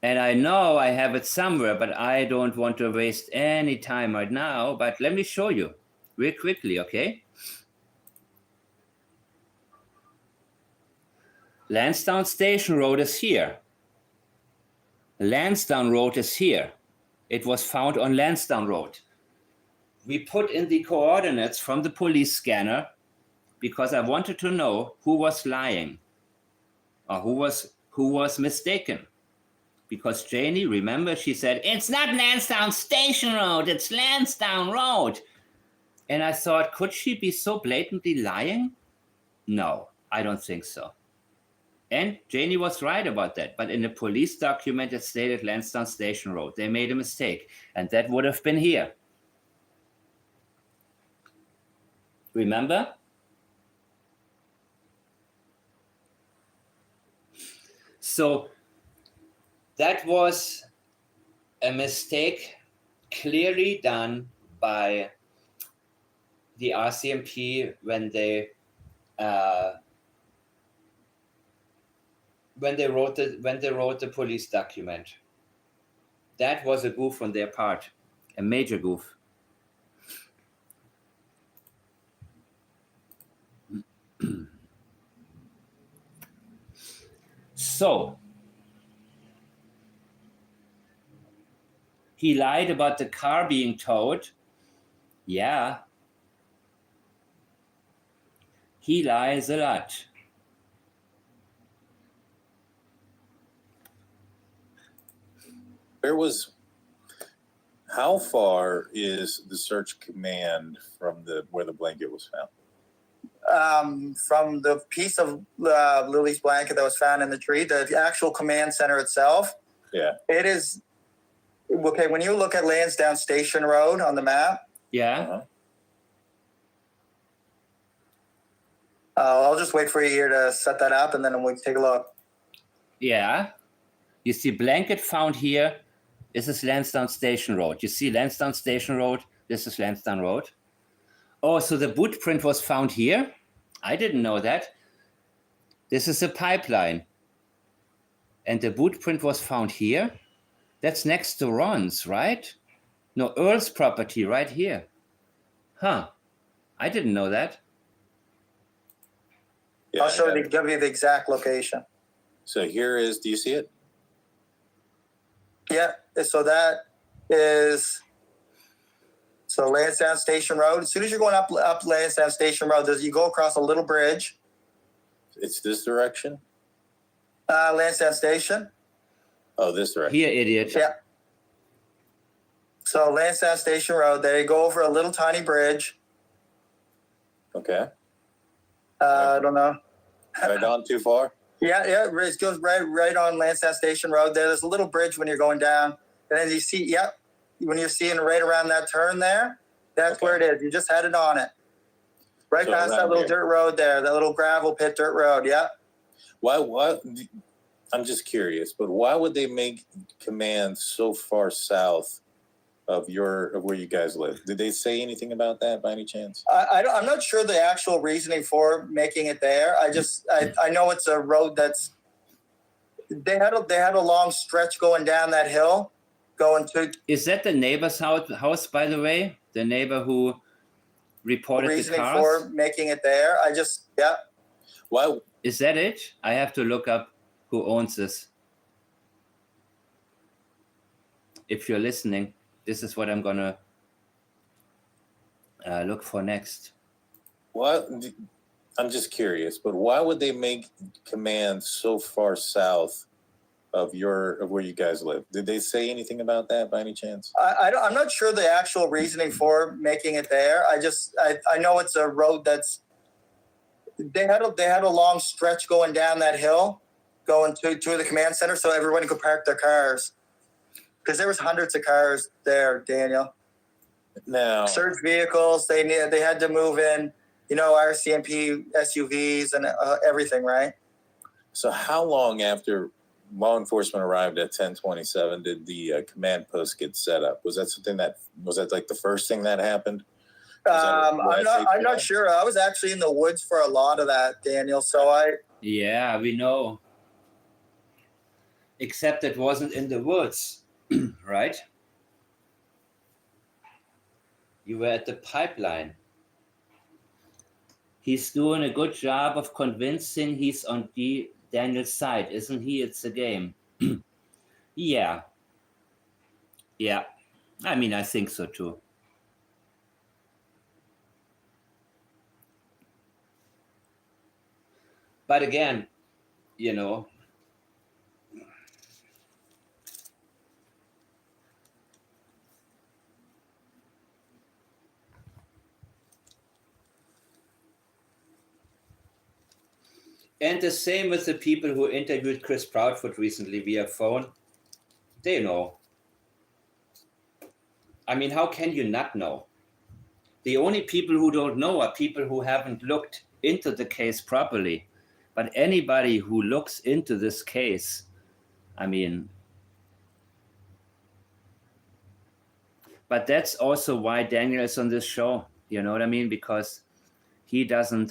And I know I have it somewhere, but I don't want to waste any time right now. But let me show you real quickly, okay? Lansdowne Station Road is here. Lansdowne Road is here. It was found on Lansdowne Road. We put in the coordinates from the police scanner because I wanted to know who was lying or who was mistaken. Because Janie, remember, she said, it's not Lansdowne Station Road, it's Lansdowne Road. And I thought, could she be so blatantly lying? No, I don't think so. And Janie was right about that. But in the police document, it stated Lansdowne Station Road. They made a mistake. And that would have been here. Remember? So that was a mistake clearly done by the RCMP when they wrote the police document. That was a goof on their part, a major goof. So he lied about the car being towed. Yeah. He lies a lot. How far is the search command from where the blanket was found? From the piece of Lily's blanket that was found in the tree, the actual command center itself. Yeah. It is okay. When you look at Lansdowne Station Road on the map. Yeah. Uh-huh. I'll just wait for you here to set that up, and then we can take a look. Yeah. You see, blanket found here. This is Lansdowne Station Road. You see Lansdowne Station Road. This is Lansdowne Road. Oh, so the boot print was found here? I didn't know that. This is a pipeline. And the boot print was found here? That's next to Ron's, right? No, Earl's property right here. Huh. I didn't know that. Yeah, I'll give you the exact location. So here is, do you see it? Yeah, so that is... So Lansdowne Station Road. As soon as you're going up Lansdowne Station Road, you go across a little bridge. It's this direction? Lansdowne Station. Oh, this direction. Here, idiot. Yeah. So Lansdowne Station Road, there you go over a little tiny bridge. Okay. I don't know. Right on too far? Yeah. It goes right on Lansdowne Station Road. There's a little bridge when you're going down. And then you see, when you're seeing right around that turn there, that's okay. Where it is. You just headed on it. Right so past that little dirt road there, that little gravel pit dirt road, yeah. Why? I'm just curious, but why would they make command so far south of where you guys live. Did they say anything about that by any chance? I'm not sure the actual reasoning for making it there. I know it's a road that's they had a long stretch going down that hill, going to. Is that the neighbor's house, by the way? The neighbor who reported the Reasoning cars? for making it there. Why? Is that it? I have to look up who owns this. If you're listening, this is what I'm gonna look for next. What? I'm just curious, but why would they make command so far south of where you guys live? Did they say anything about that by any chance? I'm not sure the actual reasoning for making it there. I know it's a road that's they had a long stretch going down that hill, going to the command center, so everyone could park their cars. Because there was hundreds of cars there, Daniel. Now, Search vehicles. They had to move in, RCMP SUVs and everything, right? so how long after law enforcement arrived at 1027 did the command post get set up? Was that like the first thing that happened? I'm not sure. I was actually in the woods for a lot of that, Daniel. Yeah, we know. Except it wasn't in the woods, right? You were at the pipeline. He's doing a good job of convincing he's on Daniel's side, isn't he? It's a game. Yeah. Yeah. I mean, I think so too. But again, and the same with the people who interviewed Chris Proudfoot recently via phone. They know. I mean, how can you not know? The only people who don't know are people who haven't looked into the case properly. But anybody who looks into this case, I mean, but that's also why Daniel is on this show. You know what I mean? Because he doesn't,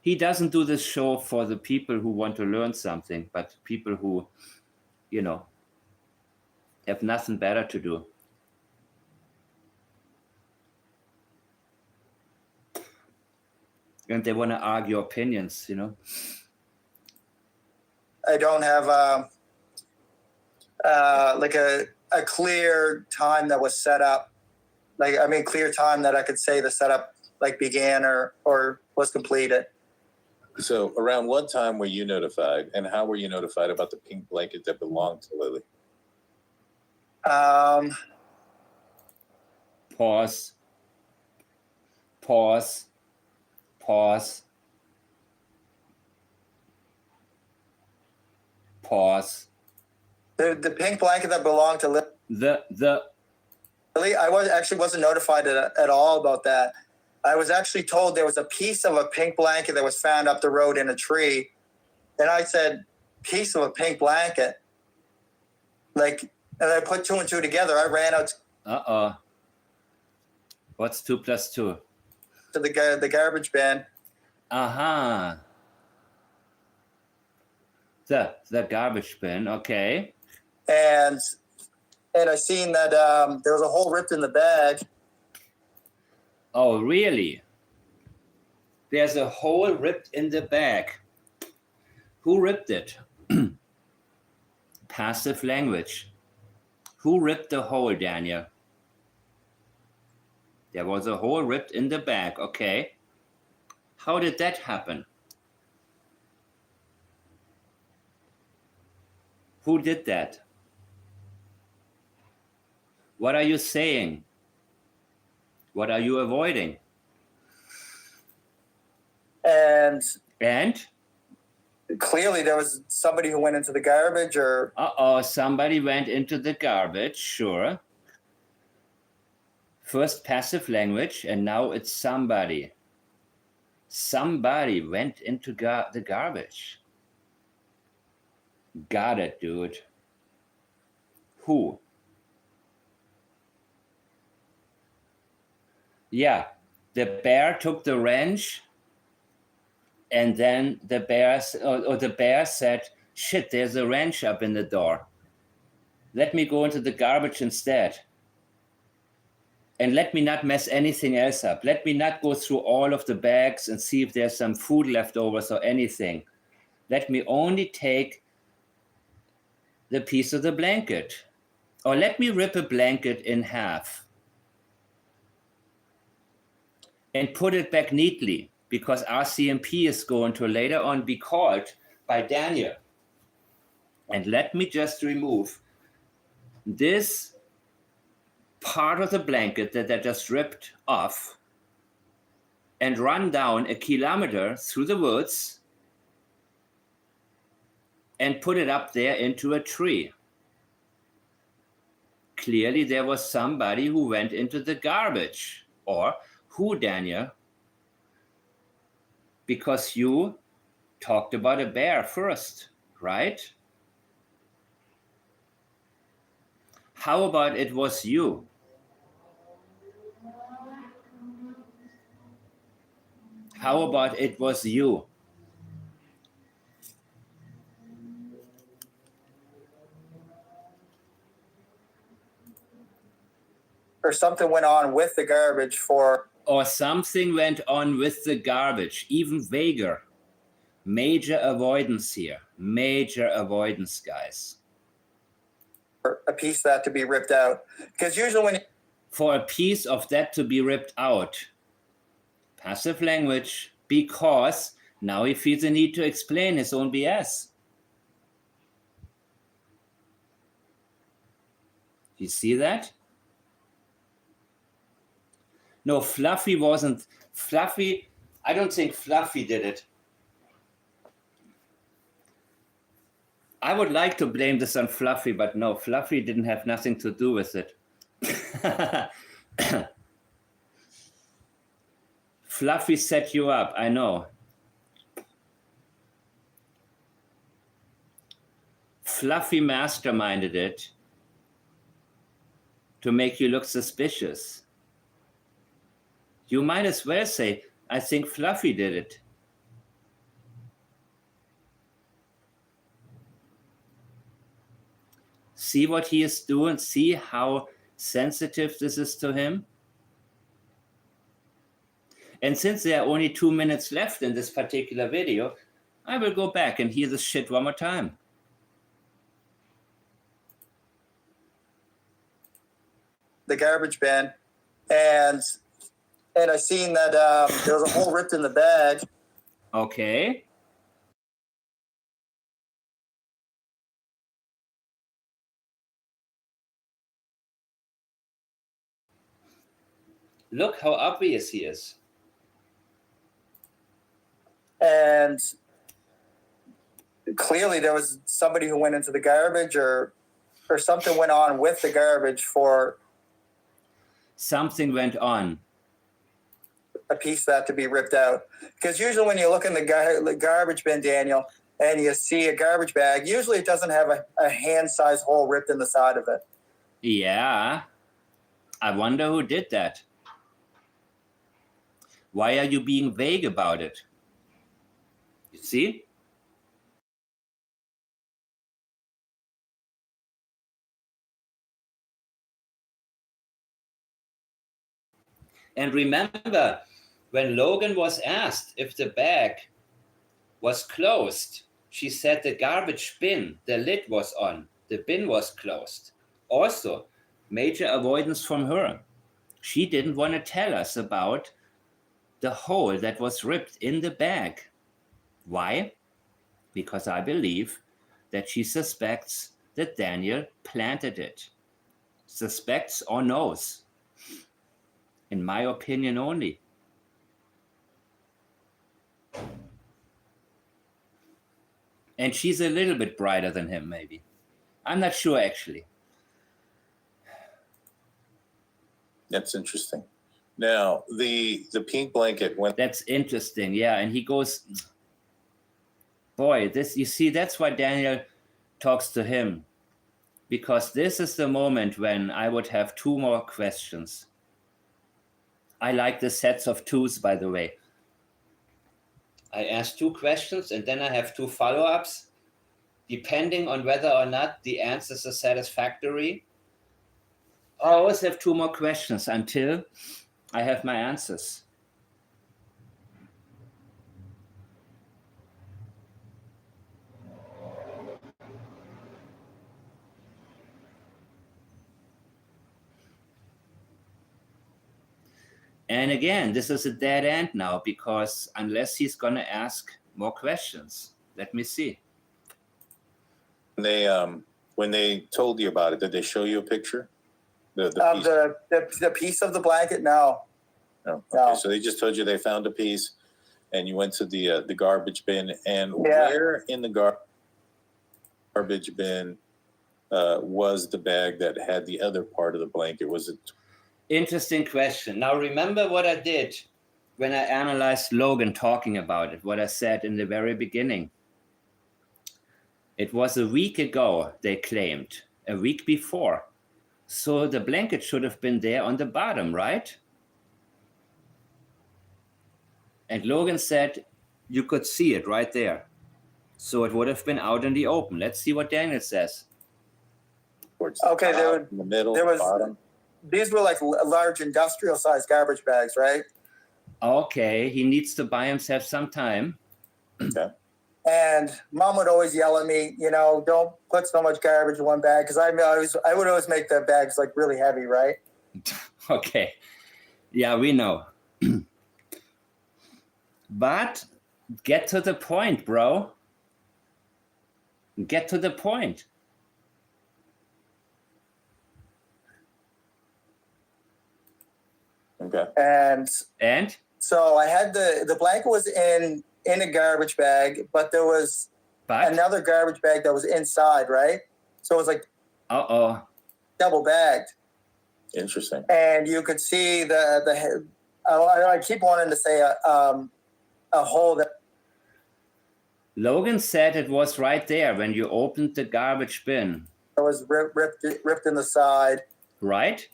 he doesn't do this show for the people who want to learn something, but people who, have nothing better to do. And they want to argue opinions, I don't have like a clear time that was set up. Clear time that I could say the setup began or was completed. So around what time were you notified, and how were you notified about the pink blanket that belonged to Lilly? Pause. The pink blanket that belonged to Lilly. I wasn't notified at all about that. I was actually told there was a piece of a pink blanket that was found up the road in a tree. And I said, piece of a pink blanket? And I put two and two together. I ran out. What's 2 + 2? To the garbage bin. Uh-huh. The garbage bin, okay. And I seen that there was a hole ripped in the bag. Oh, really? There's a hole ripped in the bag. Who ripped it? Passive language. Who ripped the hole, Daniel? There was a hole ripped in the bag, okay. How did that happen? Who did that? What are you saying? What are you avoiding? And clearly there was somebody who went into the garbage or... Somebody went into the garbage, sure. First passive language, and now it's somebody. Somebody went into the garbage. Got it, dude. Who? Yeah, the bear took the wrench, and then the bear said, shit, there's a wrench up in the door. Let me go into the garbage instead. And let me not mess anything else up. Let me not go through all of the bags and see if there's some food leftovers or anything. Let me only take the piece of the blanket. Or let me rip a blanket in half and put it back neatly, because RCMP is going to later on be called by Daniel. And let me just remove this part of the blanket that I just ripped off and run down 1 kilometer through the woods and put it up there into a tree. Clearly there was somebody who went into the garbage. Or who, Daniel? Because you talked about a bear first, right? How about it was you? How about it was you? Or something went on with the garbage for. Or something went on with the garbage, even vaguer. Major avoidance here. Major avoidance, guys. A piece that to be ripped out. Because usually when For a piece of that to be ripped out. Passive language, because now he feels the need to explain his own BS. You see that? No, Fluffy wasn't. Fluffy, I don't think Fluffy did it. I would like to blame this on Fluffy, but no, Fluffy didn't have nothing to do with it. Fluffy set you up, I know. Fluffy masterminded it to make you look suspicious. You might as well say, I think Fluffy did it. See what he is doing? See how sensitive this is to him? And since there are only 2 minutes left in this particular video, I will go back and hear this shit one more time. the garbage bin, and I seen that there was a hole ripped in the bag. Okay. Look how obvious he is. And clearly there was somebody who went into the garbage or something went on with the garbage for Something went on. a piece that to be ripped out. Because usually when you look in the garbage bin, Daniel, and you see a garbage bag, usually it doesn't have a hand-sized hole ripped in the side of it. Yeah. I wonder who did that. Why are you being vague about it? You see? And remember, when Logan was asked if the bag was closed, she said the garbage bin, the lid was on, the bin was closed. Also, major avoidance from her. She didn't want to tell us about the hole that was ripped in the bag. Why? Because I believe that she suspects that Daniel planted it. Suspects or knows. In my opinion only. And she's a little bit brighter than him, maybe. I'm not sure, actually. That's interesting. Now, the pink blanket, when That's interesting. Yeah. And he goes, boy, this, you see, that's why Daniel talks to him, because this is the moment when I would have two more questions. I like the sets of twos, by the way. I ask two questions and then I have two follow-ups, depending on whether or not the answers are satisfactory. I always have two more questions until I have my answers. And again, this is a dead end now, because unless he's going to ask more questions, let me see. when they told you about it, did they show you a picture? The piece? The piece of the blanket? No. No. No. Okay, so they just told you they found a piece, and you went to the garbage bin. And Yeah. where in the garbage bin was the bag that had the other part of the blanket? Was it? Interesting question. Now, remember what I did when I analyzed Logan talking about it, what I said in the very beginning. It was a week ago, they claimed, a week before. So the blanket should have been there on the bottom, right? And Logan said you could see it right there. So it would have been out in the open. Let's see what Daniel says. Towards the Okay, top, in the middle, there was- bottom. These were like large industrial sized garbage bags, right? Okay, he needs to buy himself some time. Okay. And mom would always yell at me, don't put so much garbage in one bag, because I would always make the bags like really heavy, right? Okay. Yeah, we know. But get to the point, bro. Get to the point. Okay. And so I had the blanket was in a garbage bag, but there was another garbage bag that was inside, right? So it was like double bagged. Interesting. And you could see I keep wanting to say a hole that. Logan said it was right there when you opened the garbage bin. It was ripped in the side. Right?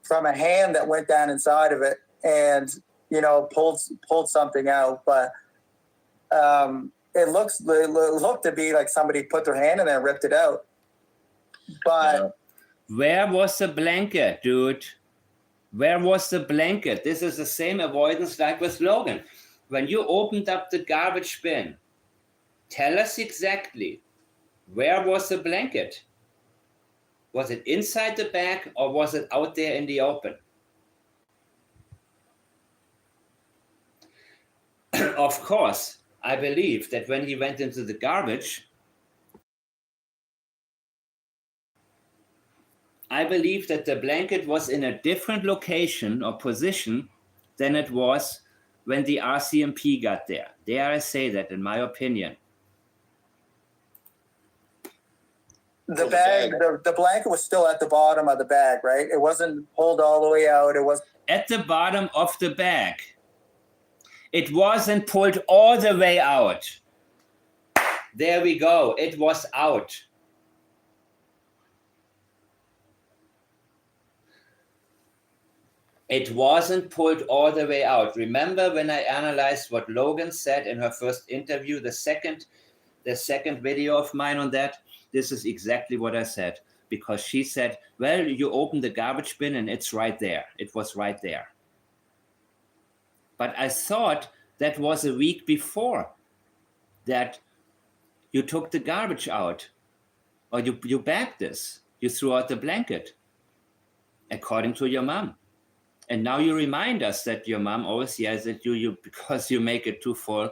From a hand that went down inside of it and, pulled something out. But it looked to be like somebody put their hand in there and ripped it out. But where was the blanket, dude? Where was the blanket? This is the same avoidance like with Logan. When you opened up the garbage bin, tell us exactly, where was the blanket? Was it inside the bag or was it out there in the open? Of course, I believe that when he went into the garbage, I believe that the blanket was in a different location or position than it was when the RCMP got there. Dare I say that, in my opinion. The blanket was still at the bottom of the bag, right? It wasn't pulled all the way out. It was at the bottom of the bag. It wasn't pulled all the way out. There we go. It was out. It wasn't pulled all the way out. Remember when I analyzed what Logan said in her first interview, the second video of mine on that? This is exactly what I said, because she said, well, you open the garbage bin and it's right there. It was right there. But I thought that was a week before that you took the garbage out, or you bagged this. You threw out the blanket, according to your mom. And now you remind us that your mom always yells at you because you make it too full,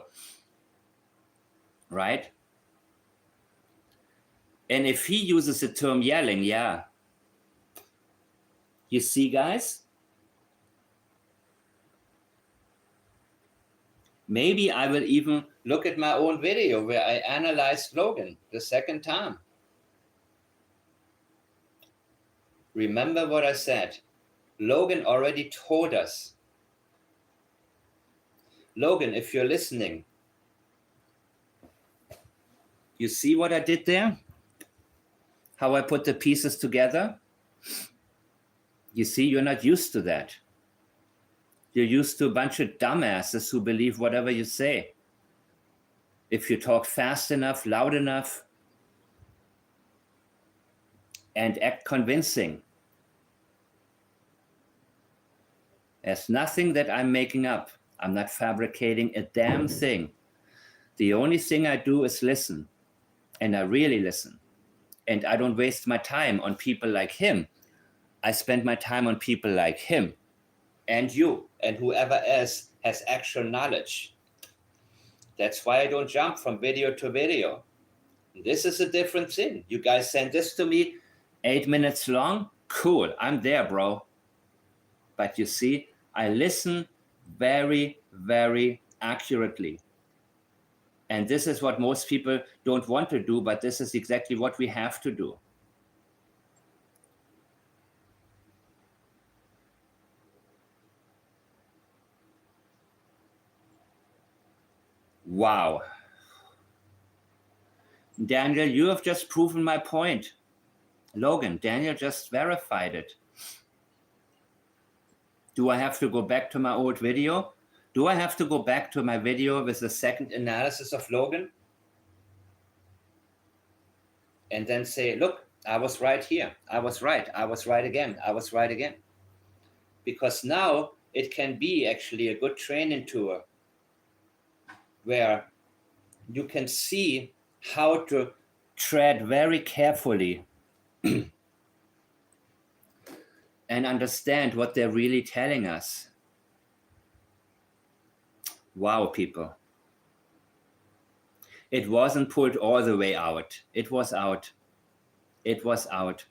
right? And if he uses the term yelling, yeah. You see, guys? Maybe I will even look at my own video where I analyzed Logan the second time. Remember what I said. Logan already told us. Logan, if you're listening, you see what I did there? How I put the pieces together? You see, you're not used to that. You're used to a bunch of dumbasses who believe whatever you say. If you talk fast enough, loud enough, and act convincing. There's nothing that I'm making up. I'm not fabricating a damn thing. The only thing I do is listen. And I really listen. And I don't waste my time on people like him. I spend my time on people like him and you and whoever else has actual knowledge. That's why I don't jump from video to video. This is a different thing. You guys send this to me, 8 minutes long. Cool, I'm there, bro. But you see, I listen very, very accurately. And this is what most people don't want to do, but this is exactly what we have to do. Wow. Daniel, you have just proven my point. Logan, Daniel just verified it. Do I have to go back to my old video? Do I have to go back to my video with the second analysis of Logan? And then say, look, I was right here. I was right. I was right again. I was right again. Because now it can be actually a good training tour where you can see how to tread very carefully and understand what they're really telling us. Wow, people. It wasn't pulled all the way out. It was out. It was out.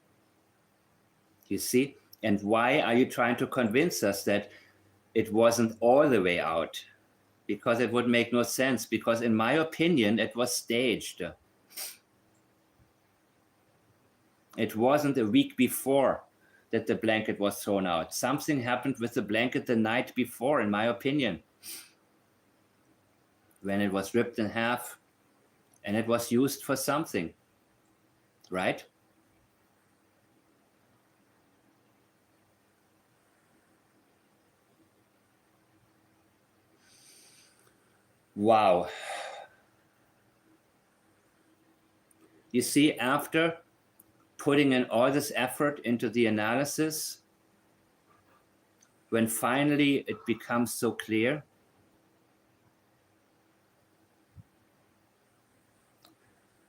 You see? And why are you trying to convince us that it wasn't all the way out? Because it would make no sense. Because in my opinion, it was staged. It wasn't a week before that the blanket was thrown out. Something happened with the blanket the night before, in my opinion, when it was ripped in half and it was used for something, right? Wow. You see, after putting in all this effort into the analysis, when finally it becomes so clear,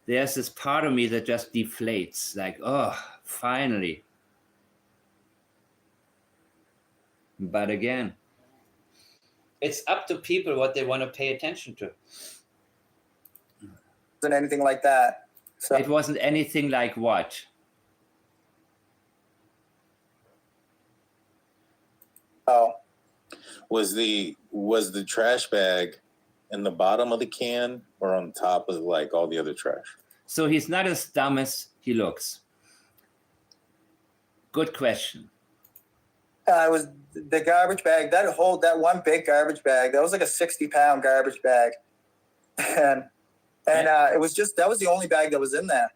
there's this part of me that just deflates, like, oh, finally. But again, it's up to people what they want to pay attention to. Wasn't anything like that. So It wasn't anything like what? oh, Was the trash bag in the bottom of the can or on top of like all the other trash? So he's not as dumb as he looks. Good question. it was the garbage bag. That one big garbage bag. That was like a 60-pound garbage bag, and it was just that was the only bag that was in there.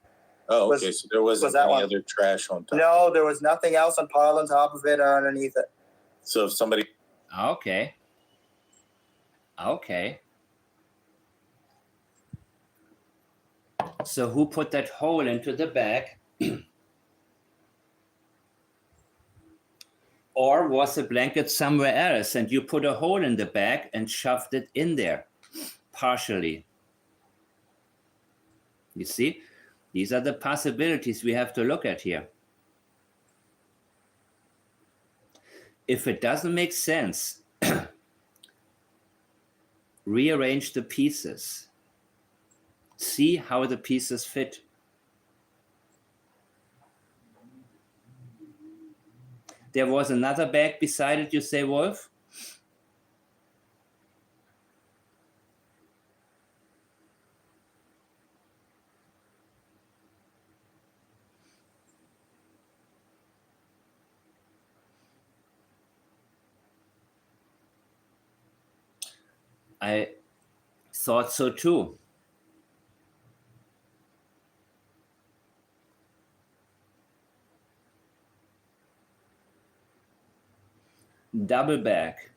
Oh, okay. So there wasn't any other trash on top. No, there was nothing else on pile on top of it or underneath it. So if somebody. Okay. So who put that hole into the bag? Or was the blanket somewhere else and you put a hole in the bag and shoved it in there partially? You see, these are the possibilities we have to look at here. If it doesn't make sense, rearrange the pieces. See how the pieces fit. There was another bag beside it, you say, Wolf? I thought so too. Double back.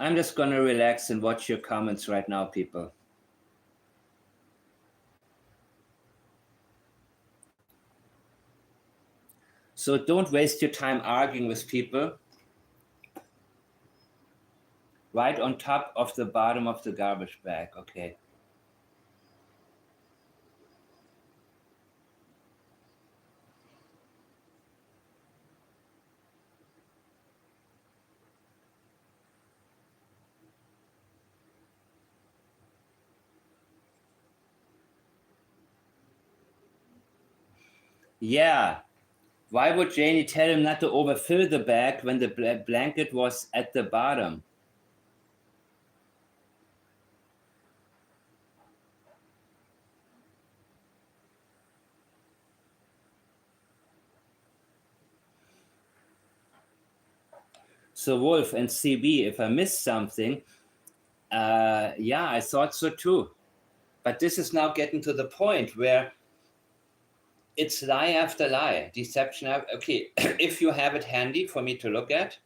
I'm just going to relax and watch your comments right now, people. So don't waste your time arguing with people. Right on top of the bottom of the garbage bag, okay. Yeah. Why would Janie tell him not to overfill the bag when the blanket was at the bottom? So Wolf and CB, if I missed something, yeah, I thought so too. But this is now getting to the point where it's lie after lie, deception. Okay, if you have it handy for me to look at,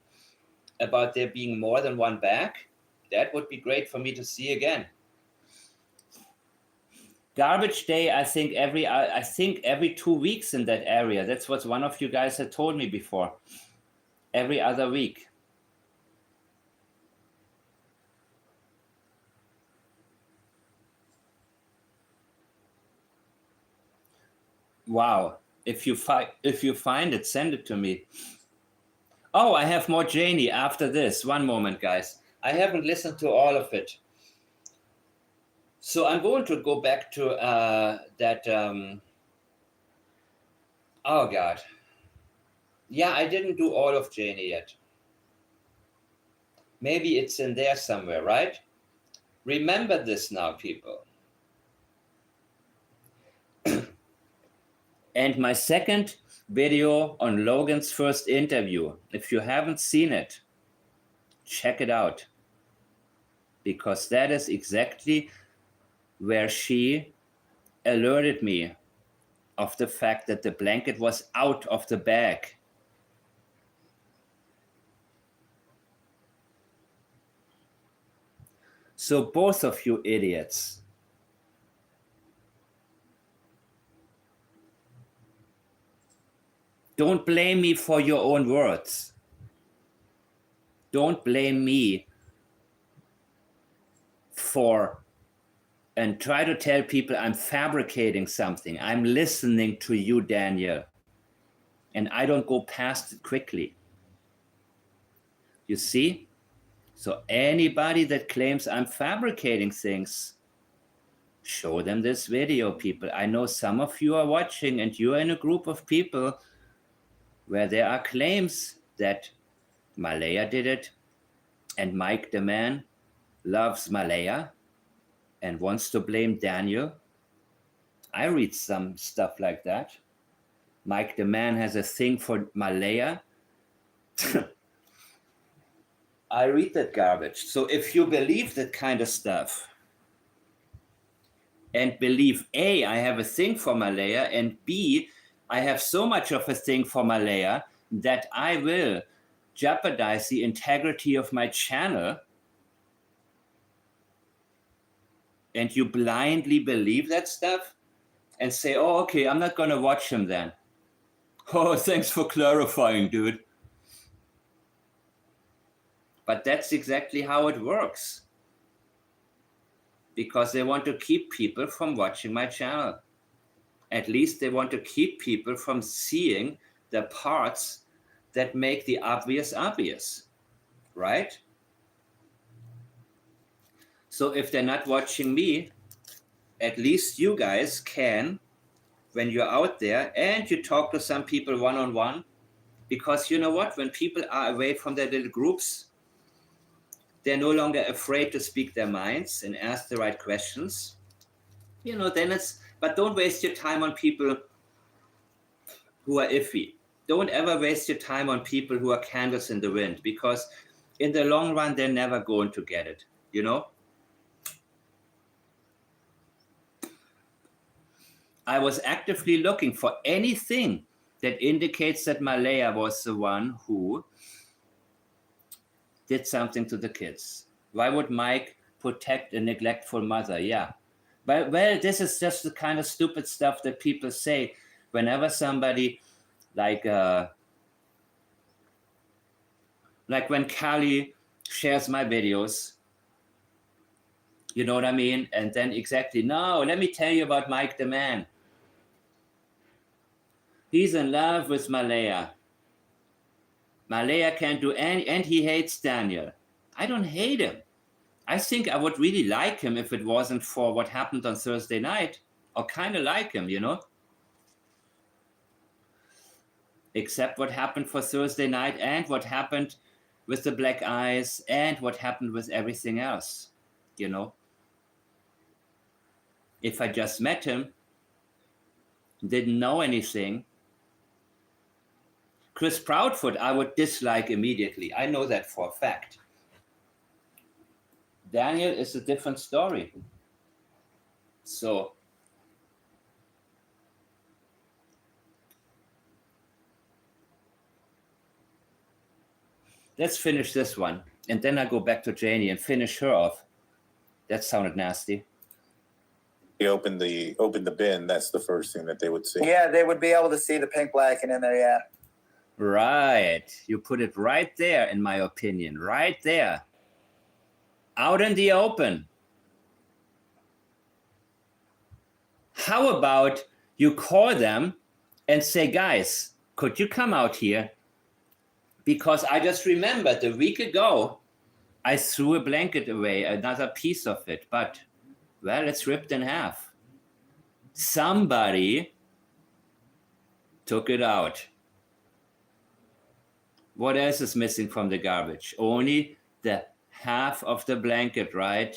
about there being more than one bag, that would be great for me to see again. Garbage day, I think every 2 weeks in that area. That's what one of you guys had told me before. Every other week. Wow. If you find it, send it to me. Oh, I have more Janie after this. One moment, guys. I haven't listened to all of it. So I'm going to go back to that. Oh, God. Yeah, I didn't do all of Janie yet. Maybe it's in there somewhere, right? Remember this now, people. And my second video on Logan's first interview, if you haven't seen it, check it out. Because that is exactly where she alerted me of the fact that the blanket was out of the bag. So both of you idiots, don't blame me for your own words. Don't blame me and try to tell people I'm fabricating something. I'm listening to you, Daniel. And I don't go past it quickly. You see? So anybody that claims I'm fabricating things, show them this video, people. I know some of you are watching and you're in a group of people where there are claims that Malaya did it and Mike the man loves Malaya and wants to blame Daniel. I read some stuff like that. Mike the man has a thing for Malaya. I read that garbage. So if you believe that kind of stuff and believe A, I have a thing for Malaya, and B, I have so much of a thing for Malaya that I will jeopardize the integrity of my channel, and you blindly believe that stuff and say, oh, okay, I'm not going to watch him then. Oh, thanks for clarifying, dude. But that's exactly how it works. Because they want to keep people from watching my channel. At least they want to keep people from seeing the parts that make the obvious obvious, right? So if they're not watching me, at least you guys can, when you're out there and you talk to some people one-on-one, because you know what? When people are away from their little groups, they're no longer afraid to speak their minds and ask the right questions. You know, then but don't waste your time on people who are iffy. Don't ever waste your time on people who are candles in the wind, because in the long run, they're never going to get it, you know? I was actively looking for anything that indicates that Malaya was the one who did something to the kids. Why would Mike protect a neglectful mother? Yeah. But, well, this is just the kind of stupid stuff that people say whenever somebody, like when Kali shares my videos, you know what I mean? And then exactly, no, let me tell you about Mike the man. He's in love with Malaya. Malaya can't do any, and he hates Daniel. I don't hate him. I think I would really like him if it wasn't for what happened on Thursday night, or kind of like him, you know? Except what happened for Thursday night and what happened with the black eyes and what happened with everything else, you know? If I just met him, didn't know anything, Chris Proudfoot, I would dislike immediately. I know that for a fact. Daniel is a different story. So let's finish this one. And then I go back to Janie and finish her off. That sounded nasty. You open the bin, that's the first thing that they would see. Yeah, they would be able to see the pink blanket in there, yeah. Right. You put it right there, in my opinion. Right there. Out in the open. How about you call them and say, guys, could you come out here? Because I just remembered a week ago, I threw a blanket away, another piece of it, but, well, it's ripped in half. Somebody took it out. What else is missing from the garbage? Only the half of the blanket, right?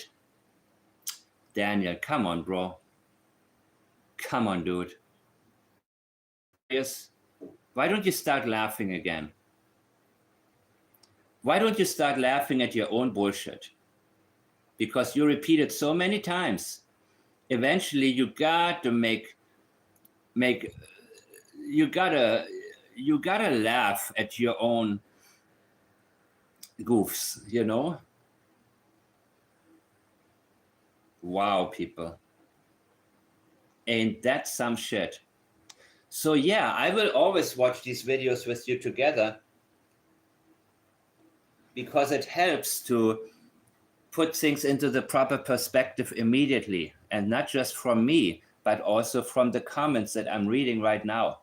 Daniel, come on, bro. Come on, dude. Yes. Why don't you start laughing again? Why don't you start laughing at your own bullshit? Because you repeat it so many times. Eventually, you got to you gotta laugh at your own goofs, you know? Wow, people. Ain't that some shit? So yeah, I will always watch these videos with you together because it helps to put things into the proper perspective immediately, and not just from me, but also from the comments that I'm reading right now.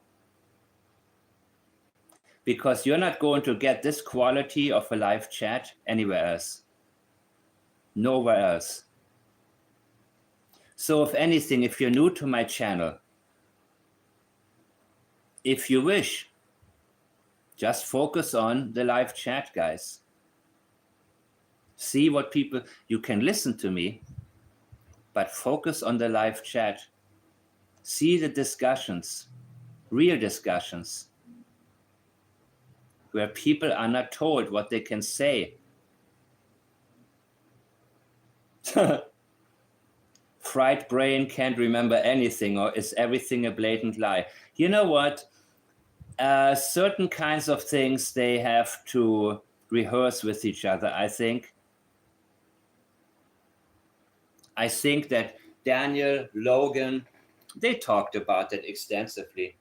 Because you're not going to get this quality of a live chat anywhere else. Nowhere else. So if anything, if you're new to my channel, if you wish, just focus on the live chat, guys. See what people, you can listen to me, but focus on the live chat. See the discussions, real discussions, where people are not told what they can say. Fried brain can't remember anything, or is everything a blatant lie? You know what? Certain kinds of things they have to rehearse with each other, I think. I think that Daniel, Logan, they talked about it extensively.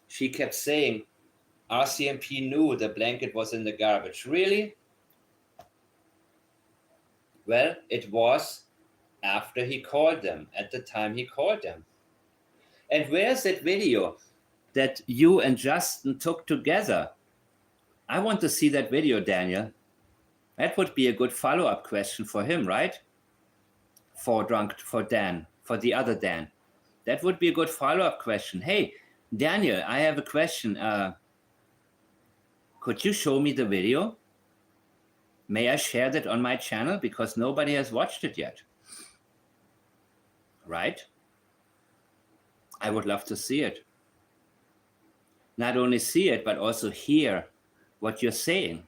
She kept saying, RCMP knew the blanket was in the garbage. Really? Well, it was after he called them, at the time he called them. And where's that video that you and Justin took together? I want to see that video, Daniel. That would be a good follow-up question for him, right? For Dan, for the other Dan. That would be a good follow-up question. Hey, Daniel, I have a question. Could you show me the video? May I share that on my channel? Because nobody has watched it yet. right? I would love to see it. Not only see it, but also hear what you're saying.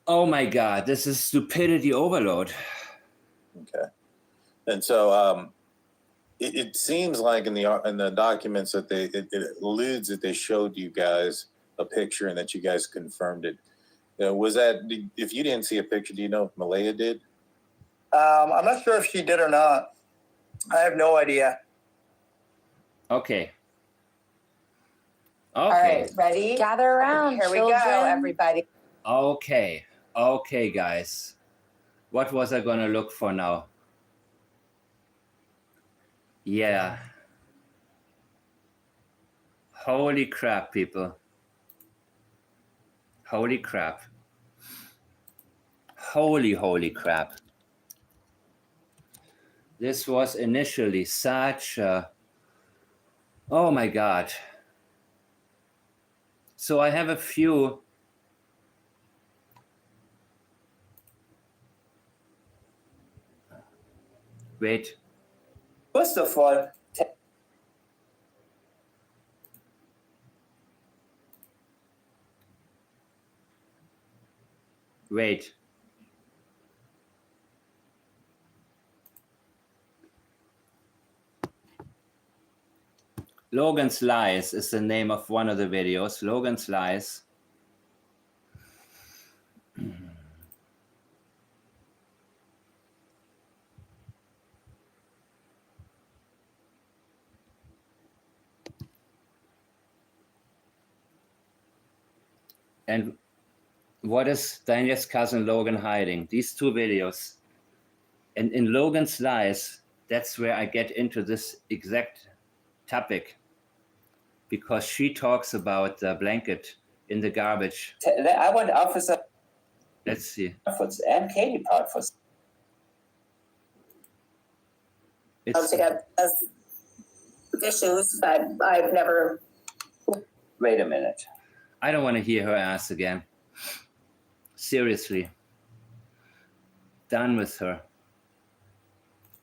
Oh my God, this is stupidity overload. Okay. And so it seems like in the documents that it alludes that they showed you guys a picture and that you guys confirmed it. Was that, if you didn't see a picture, do you know if Malaya did? I'm not sure if she did or not. I have no idea. Okay. All right, ready? Gather around, Here children. we go, everybody. Okay. Okay, guys. What was I gonna look for now? Yeah. Holy crap, people. Holy crap. Holy crap. This was initially such a... Oh my God. So I have a few... Wait. First of all, Wait. Logan's Lies is the name of one of the videos. Logan's Lies. And what is Daniel's cousin Logan hiding? These two videos. And in Logan's Lies, that's where I get into this exact topic. Because she talks about the blanket in the garbage. I want Officer Let's see. and Katie Part for. It's, Issues, but I've never. Wait a minute. I don't want to hear her ass again. Seriously. Done with her.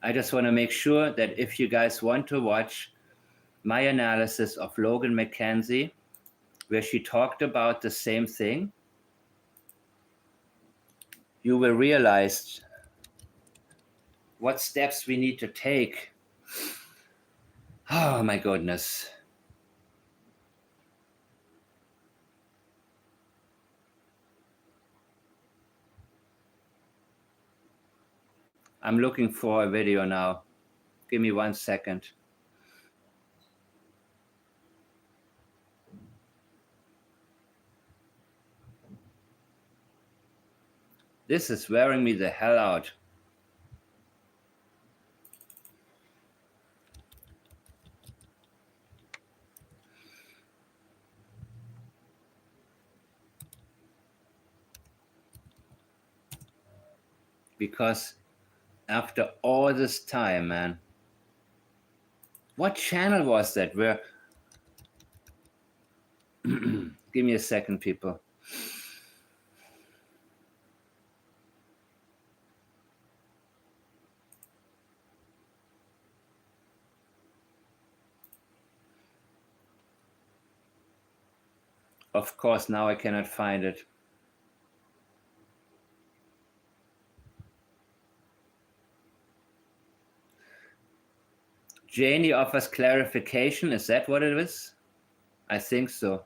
I just want to make sure that if you guys want to watch my analysis of Logan McKenzie, where she talked about the same thing, you will realize what steps we need to take. Oh my goodness. I'm looking for a video now. Give me 1 second. This is wearing me the hell out. Because after all this time, man, what channel was that where... Give me a second, people. Of course, now I cannot find it. Janie offers clarification. Is that what it is? I think so.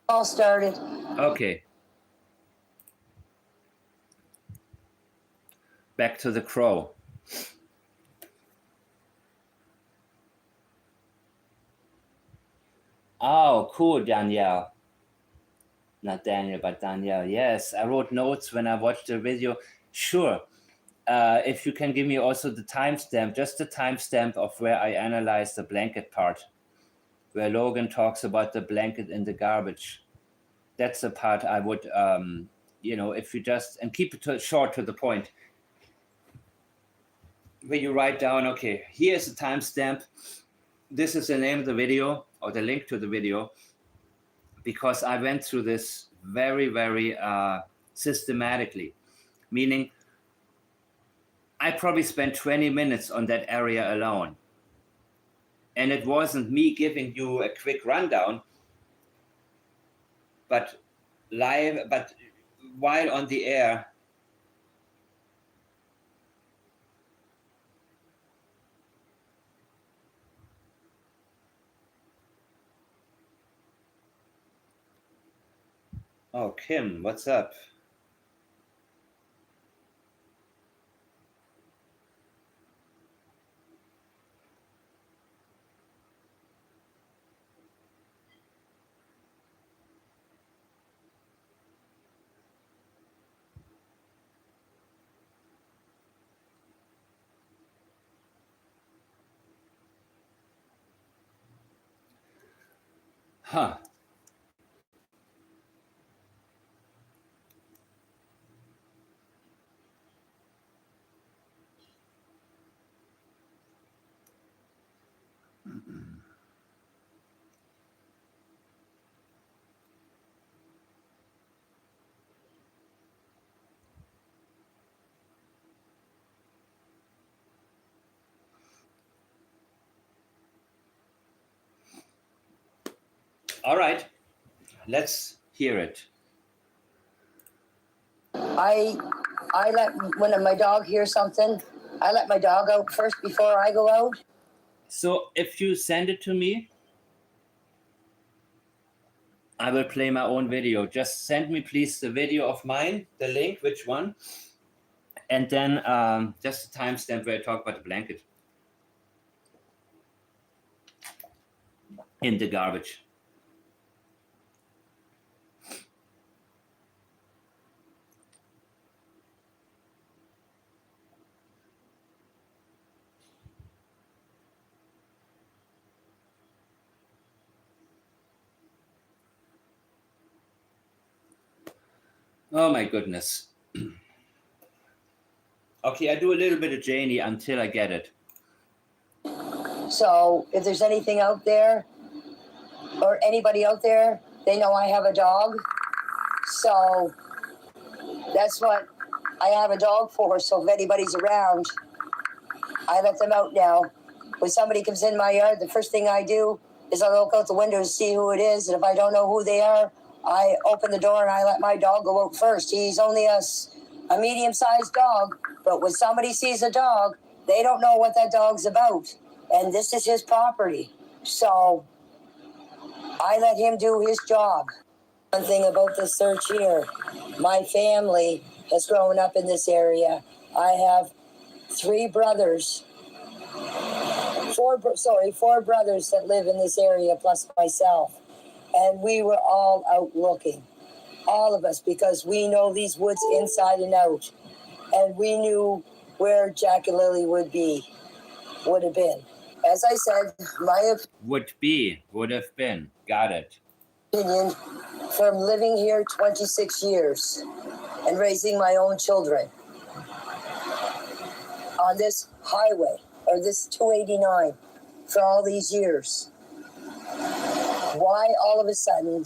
All started. Okay. Back to the crow. Oh, cool, Danielle. not Daniel, but Danielle. Yes, I wrote notes when I watched the video. Sure. If you can give me also the timestamp, just the timestamp of where I analyzed the blanket part, where Logan talks about the blanket in the garbage. That's the part I would, if you just, and keep it short to the point, where you write down, okay, here's the timestamp. This is the name of the video or the link to the video, because I went through this very, very systematically, meaning I probably spent 20 minutes on that area alone. And it wasn't me giving you a quick rundown, but while on the air, oh, Kim, what's up? Huh. All right, let's hear it. I let, when my dog hears something, I let my dog out first before I go out. So if you send it to me, I will play my own video. Just send me, please, the video of mine, the link, which one, and then just the timestamp where I talk about the blanket in the garbage. Oh my goodness. Okay, I do a little bit of Janie until I get it. So if there's anything out there or anybody out there, they know I have a dog. So that's what I have a dog for. So if anybody's around, I let them out now. When somebody comes in my yard, the first thing I do is I look out the window to see who it is. And if I don't know who they are, I open the door and I let my dog go out first. He's only a medium-sized dog, but when somebody sees a dog, they don't know what that dog's about. And this is his property. So I let him do his job. One thing about the search here, my family has grown up in this area. I have four brothers that live in this area, plus myself. And we were all out looking, all of us, because we know these woods inside and out. And we knew where Jack and Lilly would have been. As I said, my Would have been. Got it. opinion, from living here 26 years and raising my own children on this highway, or this 289, for all these years, why all of a sudden,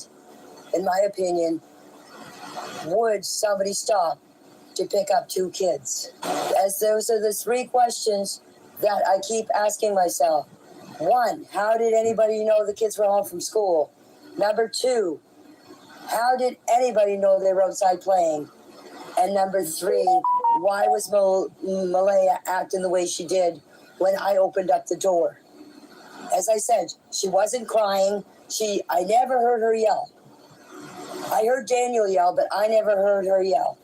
in my opinion, would somebody stop to pick up two kids? As those are the three questions that I keep asking myself. One, how did anybody know the kids were home from school? Number two, how did anybody know they were outside playing? And number three, why was Malaya acting the way she did when I opened up the door? As I said, she wasn't crying. I never heard her yell. I heard Daniel yell, but I never heard her yell.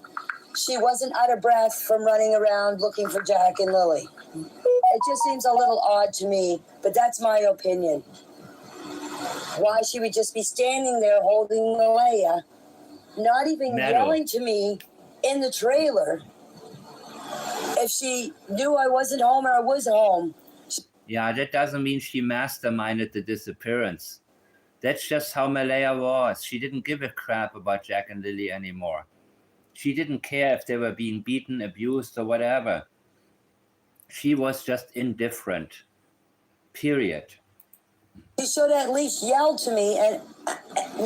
She wasn't out of breath from running around looking for Jack and Lilly. It just seems a little odd to me, but that's my opinion. Why she would just be standing there holding Malaya not even Metal. yelling to me in the trailer if she knew I wasn't home or I was home. Yeah, that doesn't mean she masterminded the disappearance. That's just how Malaya was. She didn't give a crap about Jack and Lilly anymore. She didn't care if they were being beaten, abused, or whatever. She was just indifferent. Period. She should at least yell to me and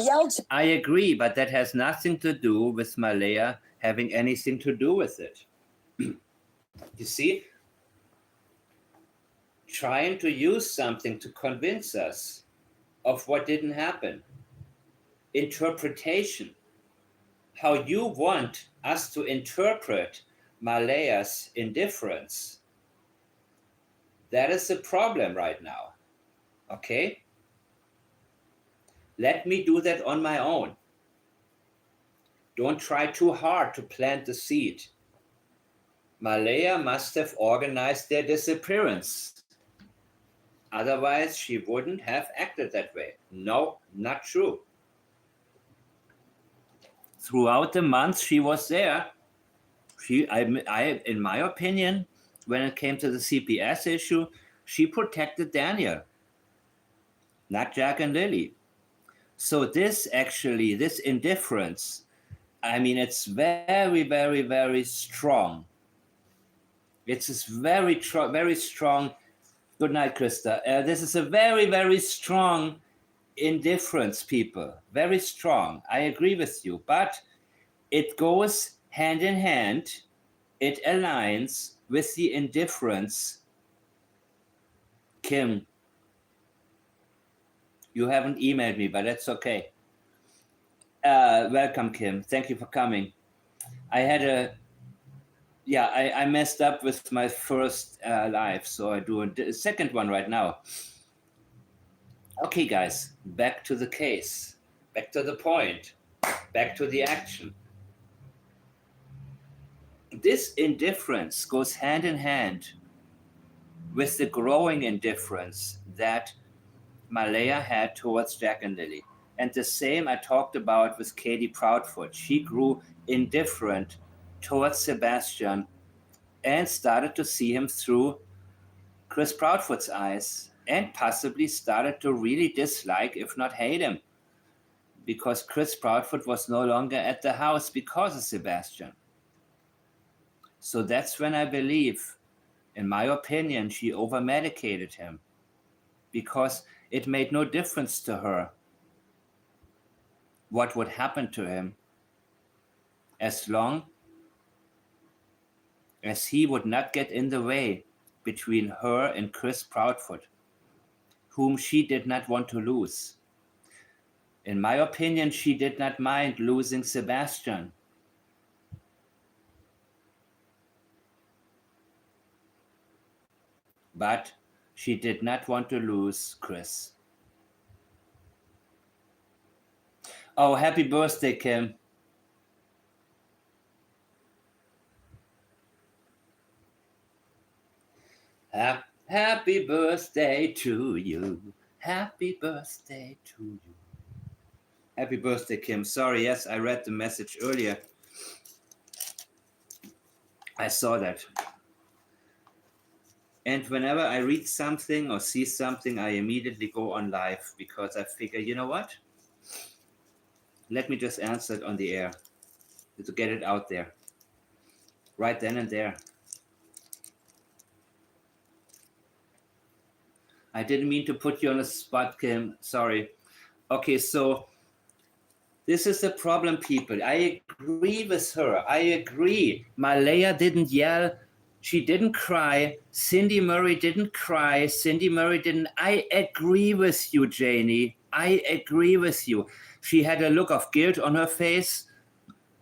yell to I agree, but that has nothing to do with Malaya having anything to do with it. You see? Trying to use something to convince us of what didn't happen. Interpretation. How you want us to interpret Malaya's indifference. That is the problem right now. Okay? Let me do that on my own. Don't try too hard to plant the seed. Malaya must have organized their disappearance. Otherwise, she wouldn't have acted that way. No, not true. Throughout the months she was there, in my opinion, when it came to the CPS issue, she protected Daniel, not Jack and Lilly. So this indifference, I mean, it's very, very, very strong. It's very strong. Good night, Krista. This is a very, very strong indifference, people. Very strong. I agree with you. But it goes hand in hand. It aligns with the indifference. Kim, you haven't emailed me, but that's okay. Welcome, Kim. Thank you for coming. I messed up with my first live, so I do a second one right now. Okay, guys, back to the case, back to the point, back to the action. This indifference goes hand in hand with the growing indifference that Malaya had towards Jack and Lilly. And the same I talked about with Katie Proudfoot. She grew indifferent towards Sebastian and started to see him through Chris Proudfoot's eyes, and possibly started to really dislike, if not hate him, because Chris Proudfoot was no longer at the house because of Sebastian. So that's when I believe, in my opinion, she over-medicated him, because it made no difference to her what would happen to him, as long as he would not get in the way between her and Chris Proudfoot, whom she did not want to lose. In my opinion, she did not mind losing Sebastian. But she did not want to lose Chris. Oh, happy birthday, Kim. Happy birthday to you. Happy birthday to you. Happy birthday, Kim. Sorry, yes, I read the message earlier. I saw that. And whenever I read something or see something, I immediately go on live because I figure, you know what? Let me just answer it on the air to get it out there. Right then and there. I didn't mean to put you on the spot, Kim. Sorry. Okay, so this is the problem, people. I agree with her. I agree. Malaya didn't yell. She didn't cry. Cindy Murray didn't cry. Cindy Murray didn't. I agree with you, Janie. I agree with you. She had a look of guilt on her face.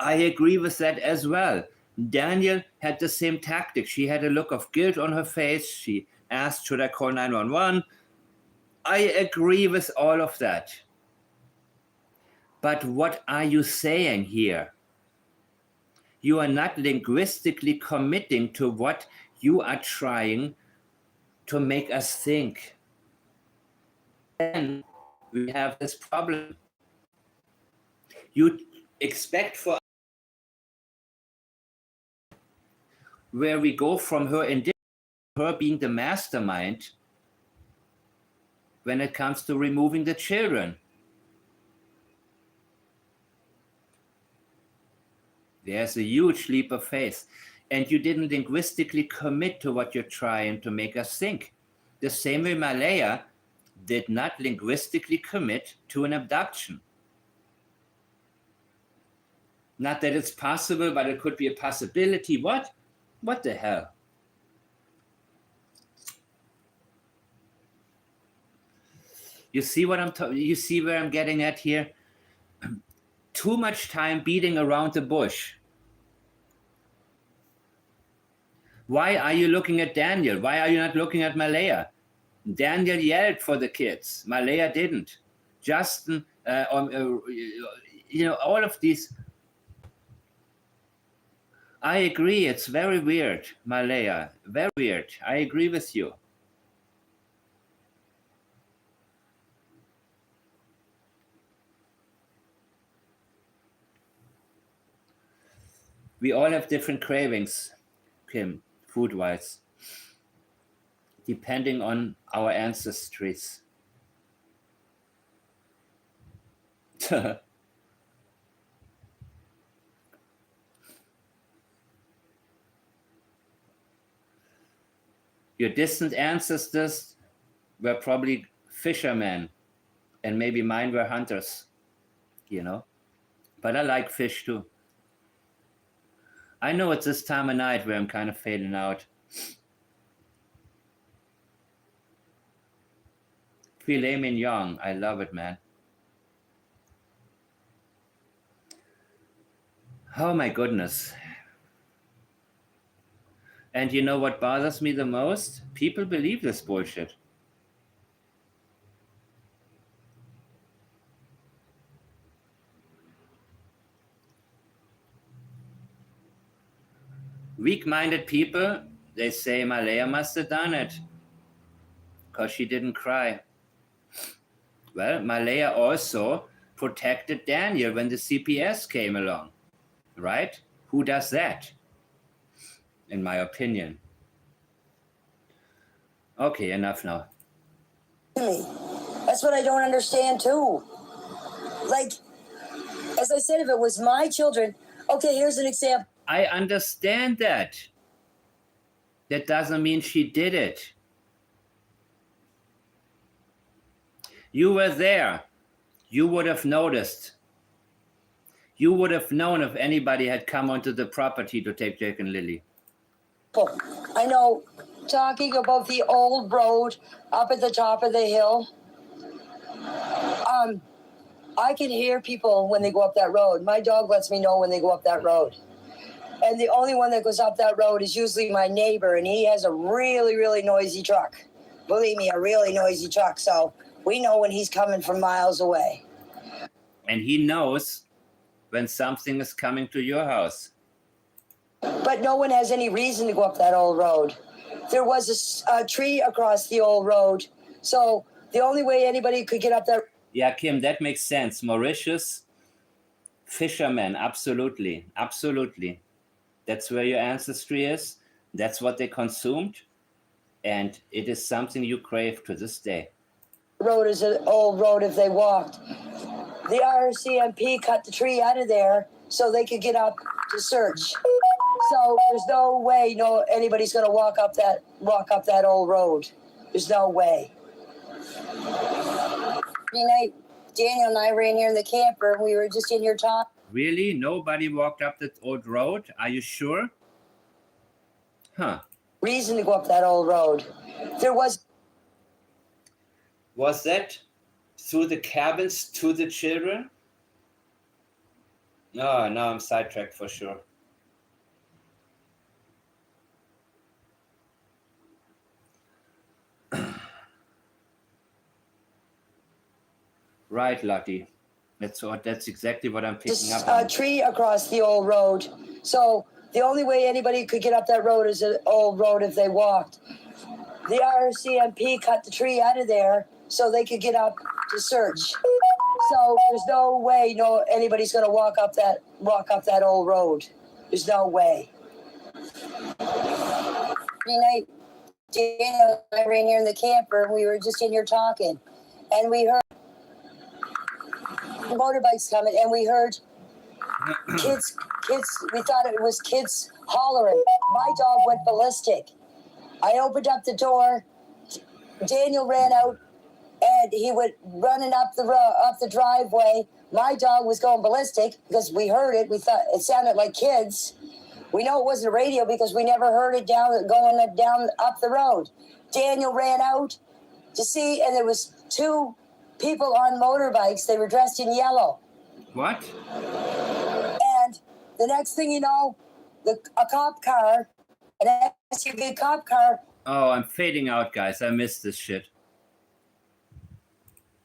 I agree with that as well. Daniel had the same tactic. She had a look of guilt on her face. She asked, should I call 911? I agree with all of that. But what are you saying here? You are not linguistically committing to what you are trying to make us think. Then we have this problem. You expect for where we go from her indifference, her being the mastermind when it comes to removing the children. There's a huge leap of faith. And you didn't linguistically commit to what you're trying to make us think. The same way Malaya did not linguistically commit to an abduction. Not that it's possible, but it could be a possibility. What? What the hell? You see what you see where I'm getting at here? Too much time beating around the bush. Why are you looking at Daniel? Why are you not looking at Malaya? Daniel yelled for the kids. Malaya didn't. Justin, all of these. I agree. It's very weird, Malaya. Very weird. I agree with you. We all have different cravings, Kim, food-wise, depending on our ancestries. Your distant ancestors were probably fishermen, and maybe mine were hunters, But I like fish too. I know it's this time of night where I'm kind of fading out. Filet mignon, I love it, man. Oh my goodness. And you know what bothers me the most? People believe this bullshit. Weak-minded people, they say Malaya must have done it because she didn't cry. Well, Malaya also protected Daniel when the CPS came along, right? Who does that? In my opinion. Okay, enough now. That's what I don't understand too. Like, as I said, if it was my children, okay, here's an example. I understand that. That doesn't mean she did it. You were there. You would have noticed. You would have known if anybody had come onto the property to take Jake and Lilly. I know, talking about the old road up at the top of the hill, I can hear people when they go up that road. My dog lets me know when they go up that road. And the only one that goes up that road is usually my neighbor, and he has a really, really noisy truck. Believe me, a really noisy truck. So we know when he's coming from miles away. And he knows when something is coming to your house. But no one has any reason to go up that old road. There was a tree across the old road. So the only way anybody could get up there. Yeah, Kim, that makes sense. Mauritius, fishermen, absolutely. Absolutely. That's where your ancestry is. That's what they consumed. And it is something you crave to this day. Road is an old road if they walked. The RCMP cut the tree out of there so they could get up to search. So there's no way anybody's going to walk up that old road. There's no way. Night, Daniel and I ran here in the camper. We were just in here talking. Really? Nobody walked up that old road? Are you sure? Huh. Reason to go up that old road. There was. Was that through the cabins to the children? No, now I'm sidetracked for sure. Right, Lottie. That's exactly what I'm picking up on. A tree across the old road. So the only way anybody could get up that road is an old road if they walked. The RCMP cut the tree out of there so they could get up to search. So there's no way anybody's gonna walk up that old road. There's no way. Night, Daniel and I ran here in the camper, and we were just in here talking, and we heard motorbikes coming, and we heard kids. We thought it was kids hollering. My dog went ballistic. I opened up the door. Daniel ran out, and he went running up the driveway. My dog was going ballistic because we heard it. We thought it sounded like kids. We know it wasn't a radio because we never heard it going down up the road. Daniel ran out to see, and there was 2 people on motorbikes. They were dressed in yellow. What? And the next thing you know, a cop car, an SUV cop car. Oh, I'm fading out, guys. I missed this shit.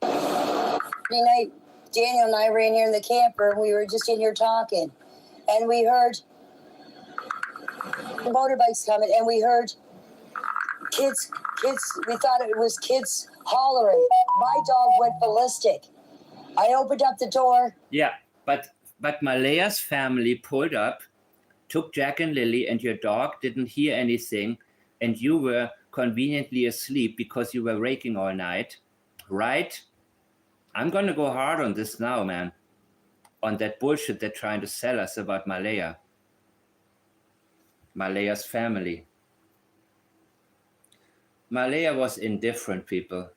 Night, Daniel and I ran here in the camper, and we were just in here talking, and we heard motorbikes coming, and we heard kids. We thought it was kids hollering. My dog went ballistic. I opened up the door. Yeah, but Malaya's family pulled up, took Jack and Lilly, and your dog didn't hear anything, and you were conveniently asleep because you were raking all night, right? I'm gonna go hard on this now, man. On that bullshit they're trying to sell us about Malaya. Malaya's family. Malaya was indifferent, people.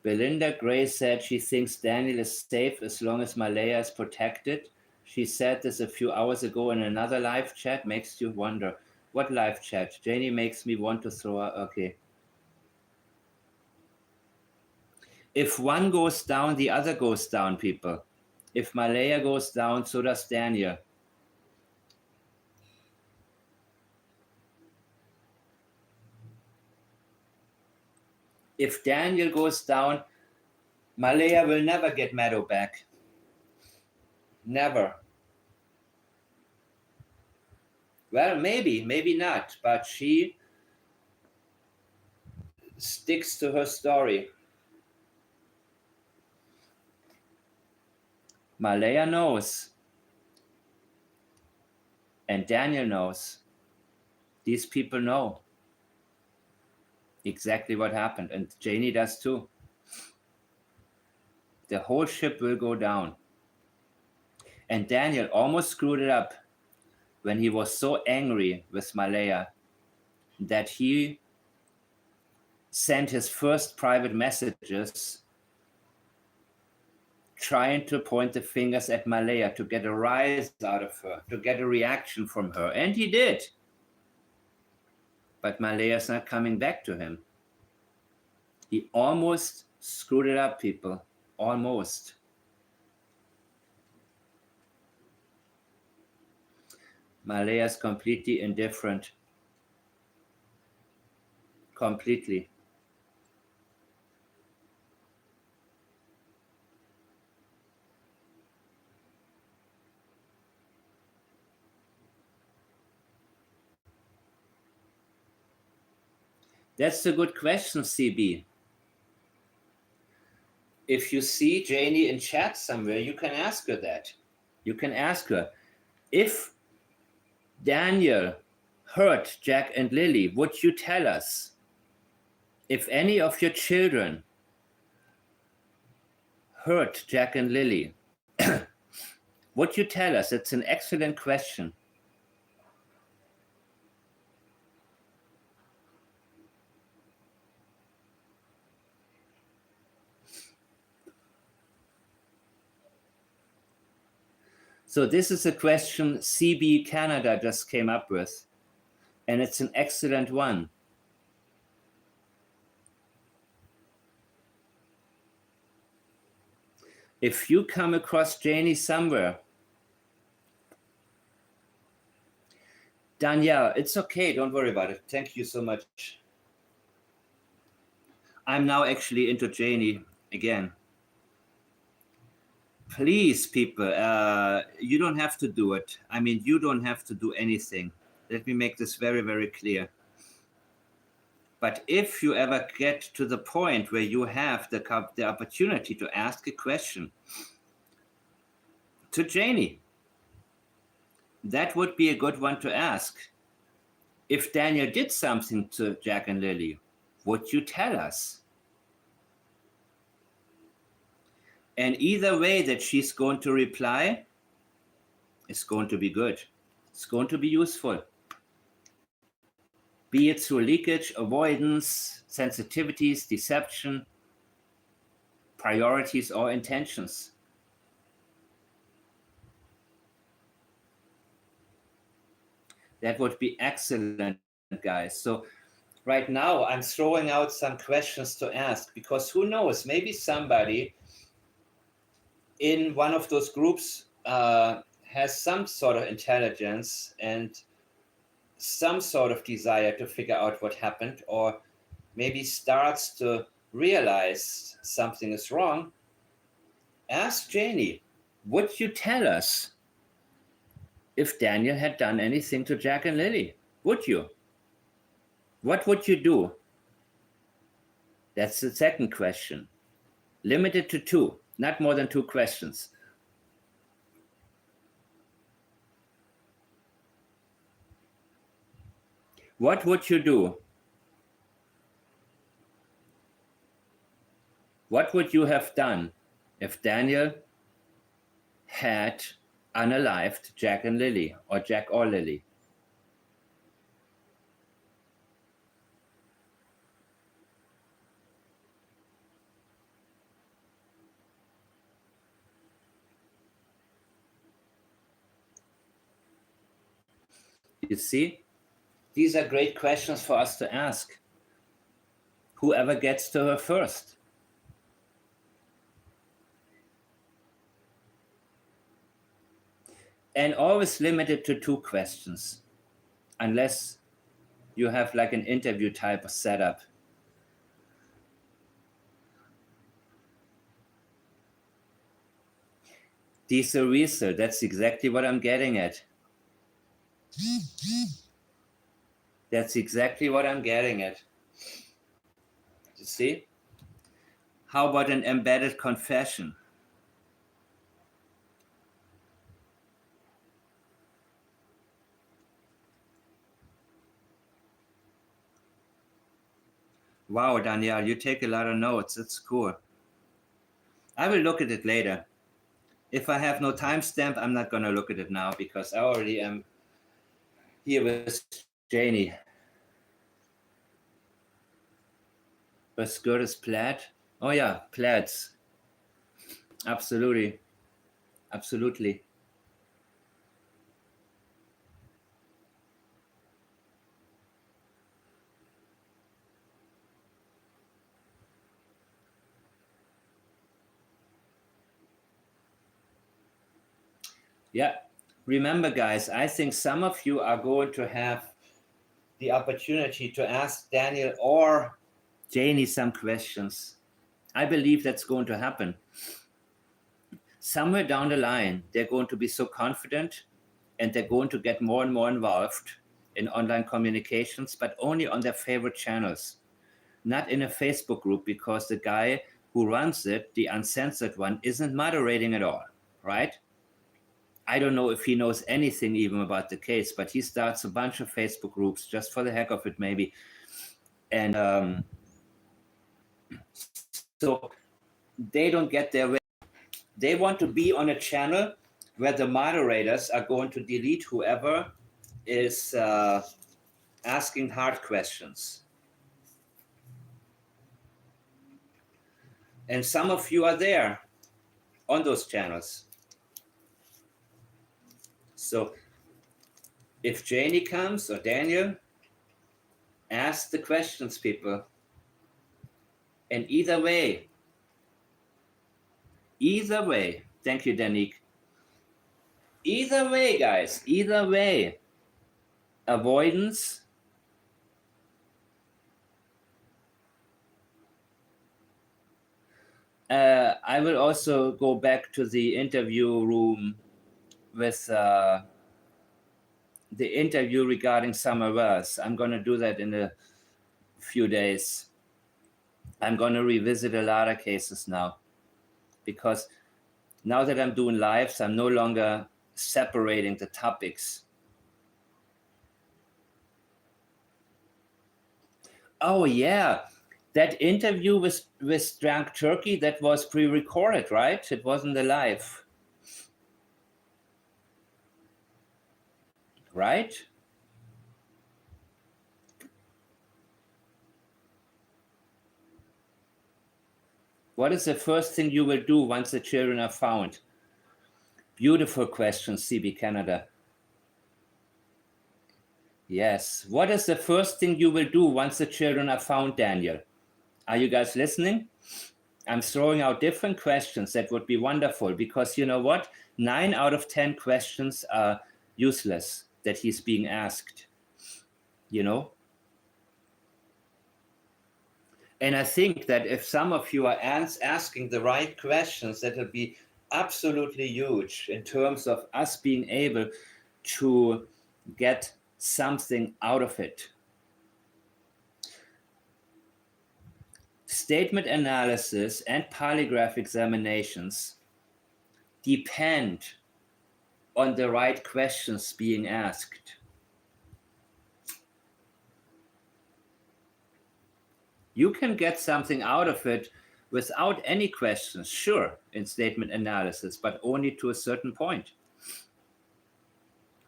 Belinda Gray said she thinks Daniel is safe as long as Malaya is protected. She said this a few hours ago in another live chat. Makes you wonder. What live chat? Janie makes me want to throw her. Okay. If one goes down, the other goes down, people. If Malaya goes down, so does Daniel. If Daniel goes down, Malaya will never get Meadow back. Never. Well, maybe not, but she sticks to her story. Malaya knows. And Daniel knows. These people know exactly what happened. And Janie does too. The whole ship will go down. And Daniel almost screwed it up when he was so angry with Malaya that he sent his first private messages trying to point the fingers at Malaya to get a rise out of her, to get a reaction from her. And he did. But Malaya's not coming back to him. He almost screwed it up, people. Almost. Malaya's completely indifferent. Completely. That's a good question, CB. If you see Janie in chat somewhere, you can ask her that. You can ask her, if Daniel hurt Jack and Lilly, would you tell us? If any of your children hurt Jack and Lilly, would you tell us? It's an excellent question. So this is a question CB Canada just came up with, and it's an excellent one. If you come across Janie somewhere, Danielle, it's okay, don't worry about it. Thank you so much. I'm now actually into Janie again. please, people, you don't have to do it. I mean, you don't have to do anything. Let me make this very, very clear. But if you ever get to the point where you have the opportunity to ask a question to Janie, that would be a good one to ask. If Daniel did something to Jack and Lilly, would you tell us? And either way that she's going to reply is going to be good. It's going to be useful. Be it through leakage, avoidance, sensitivities, deception, priorities, or intentions. That would be excellent, guys. So right now I'm throwing out some questions to ask, because who knows, maybe somebody in one of those groups has some sort of intelligence and some sort of desire to figure out what happened, or maybe starts to realize something is wrong. Ask Janie, would you tell us if Daniel had done anything to Jack and Lilly? Would you? What would you do? That's the second question. Limited to 2, not more than 2 questions. What would you do? What would you have done if Daniel had unalived Jack and Lilly, or Jack or Lilly? You see, these are great questions for us to ask. Whoever gets to her first. And always limited to 2 questions, unless you have like an interview type of setup. Diesel Riesel, that's exactly what I'm getting at. That's exactly what I'm getting at. You see? How about an embedded confession? Wow, Danielle, you take a lot of notes. It's cool. I will look at it later. If I have no timestamp, I'm not going to look at it now, because I already am here with Janie. But skirt is plaid? Oh yeah, plaids. Absolutely. Absolutely. Yeah. Remember, guys, I think some of you are going to have the opportunity to ask Daniel or Janie some questions. I believe that's going to happen. Somewhere down the line, they're going to be so confident, and they're going to get more and more involved in online communications, but only on their favorite channels, not in a Facebook group, because the guy who runs it, the uncensored one, isn't moderating at all, right? I don't know if he knows anything even about the case, but he starts a bunch of Facebook groups just for the heck of it, maybe. And so they don't get their way. They want to be on a channel where the moderators are going to delete whoever is asking hard questions. And some of you are there on those channels. So if Janie comes, or Daniel, ask the questions, people. And either way, thank you, Danique. Either way, guys, either way, avoidance I will also go back to the interview room with the interview regarding Summer Wells. I'm going to do that in a few days. I'm going to revisit a lot of cases now, because now that I'm doing lives, I'm no longer separating the topics. Oh yeah, that interview with Drunk Turkey, that was pre-recorded, right? It wasn't a live, right? What is the first thing you will do once the children are found? Beautiful question, CB Canada. Yes. What is the first thing you will do once the children are found, Daniel? Are you guys listening? I'm throwing out different questions. That would be wonderful, because you know what? 9 out of 10 questions are useless that he's being asked, you know? And I think that if some of you are asking the right questions, that will be absolutely huge in terms of us being able to get something out of it. Statement analysis and polygraph examinations depend on the right questions being asked. You can get something out of it without any questions, sure, in statement analysis, but only to a certain point.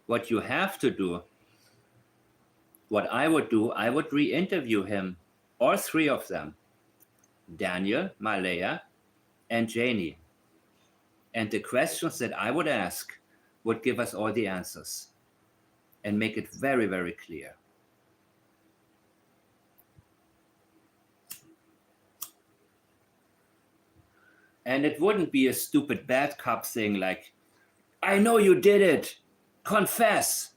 What you have to do, what I would do, I would re-interview him, all 3 of them, Daniel, Malaya, and Janie. And the questions that I would ask would give us all the answers and make it very, very clear. And it wouldn't be a stupid bad cop thing like, I know you did it, confess.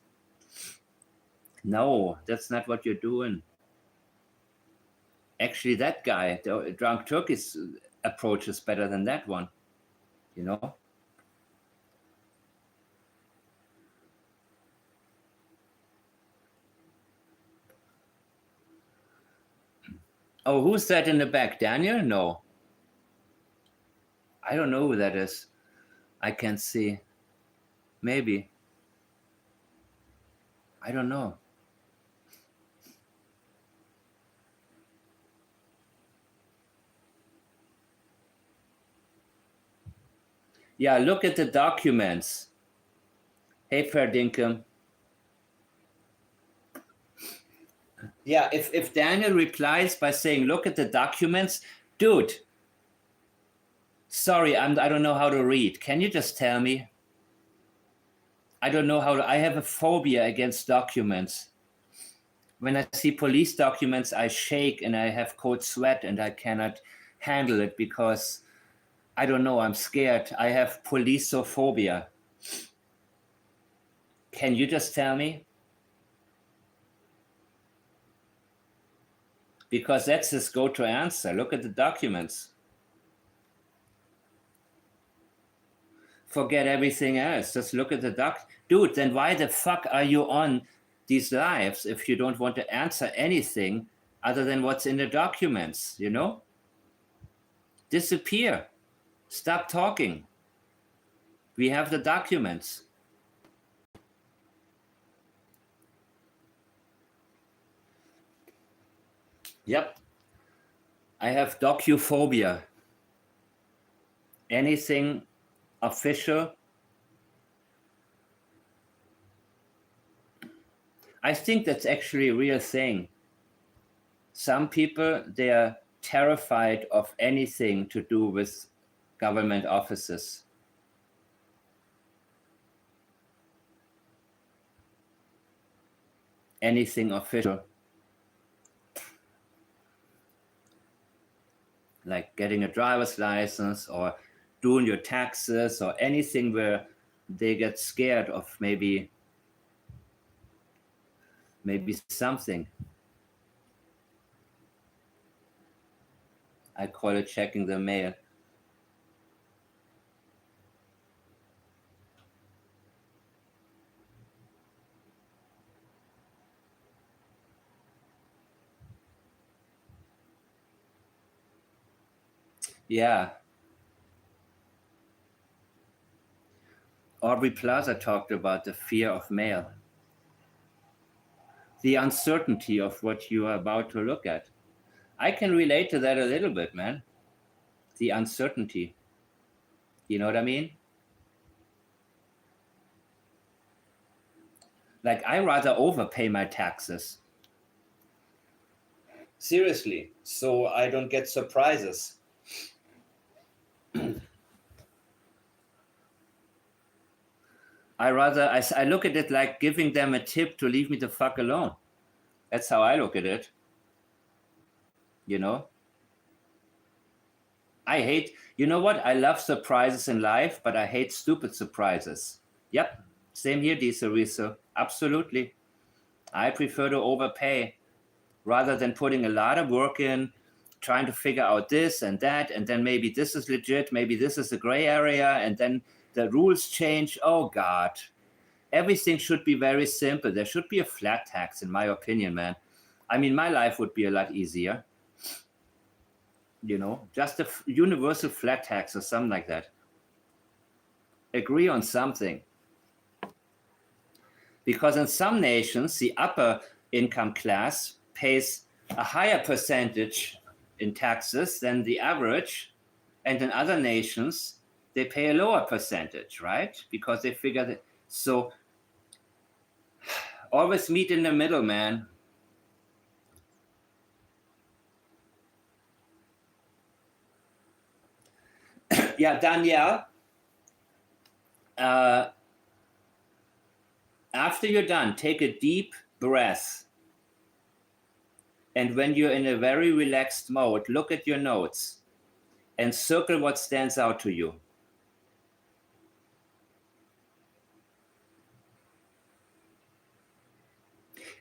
No, that's not what you're doing. Actually, that guy, the Drunk Turkey's approach is better than that one, you know? Oh, who's that in the back? Daniel? No. I don't know who that is. I can't see. Maybe. I don't know. Yeah, look at the documents. Hey, Ferdinkum. Yeah, if Daniel replies by saying, look at the documents, dude, sorry, I don't know how to read. Can you just tell me? I don't know how to, I have a phobia against documents. When I see police documents, I shake and I have cold sweat and I cannot handle it because, I don't know, I'm scared. I have policeophobia. Can you just tell me? Because that's his go-to answer. Look at the documents. Forget everything else. Just look at the doc. Dude, then why the fuck are you on these lives if you don't want to answer anything other than what's in the documents, you know? Disappear. Stop talking. We have the documents. Yep. I have docuphobia. Anything official. I think that's actually a real thing. Some people, they are terrified of anything to do with government offices. Anything official. Like getting a driver's license or doing your taxes or anything where they get scared of maybe something. I call it checking the mail. Yeah. Aubrey Plaza talked about the fear of mail, the uncertainty of what you are about to look at. I can relate to that a little bit, man. The uncertainty. You know what I mean? Like, I rather overpay my taxes. Seriously. So I don't get surprises. I look at it like giving them a tip to leave me the fuck alone. That's how I look at it. You know? You know what? I love surprises in life, but I hate stupid surprises. Yep. Same here, Diesel. Absolutely. I prefer to overpay rather than putting a lot of work in, trying to figure out this and that, and then maybe this is legit, maybe this is a gray area, and then the rules change. Oh, God. Everything should be very simple. There should be a flat tax, in my opinion, man. I mean, my life would be a lot easier. You know, just a universal flat tax or something like that. Agree on something. Because in some nations, the upper income class pays a higher percentage in taxes than the average. And in other nations, they pay a lower percentage, right? Because they figure that. So always meet in the middle, man. Yeah, Danielle, after you're done, take a deep breath. And when you're in a very relaxed mode, look at your notes and circle what stands out to you.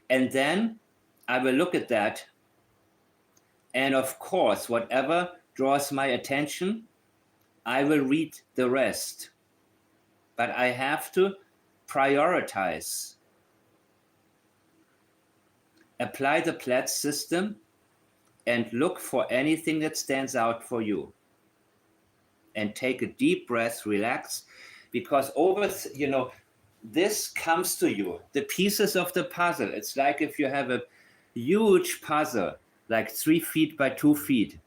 And then I will look at that. And of course, whatever draws my attention, I will read the rest. But I have to prioritize. Apply the Plaid system and look for anything that stands out for you. And take a deep breath, relax, because this comes to you, the pieces of the puzzle. It's like if you have a huge puzzle, like 3 feet by 2 feet,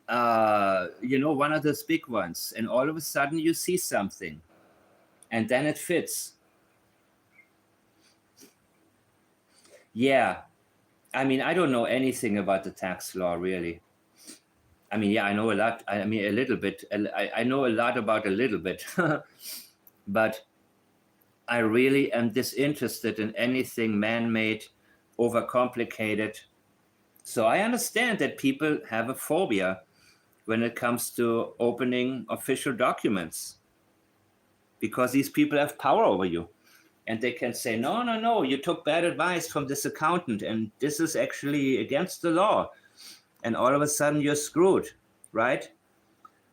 one of those big ones, and all of a sudden you see something, and then it fits. Yeah. I mean, I don't know anything about the tax law, really. I mean, yeah, I know a lot. I mean, a little bit. I know a lot about a little bit. But I really am disinterested in anything man-made, overcomplicated. So I understand that people have a phobia when it comes to opening official documents, because these people have power over you. And they can say, no, you took bad advice from this accountant, and this is actually against the law. And all of a sudden you're screwed, right?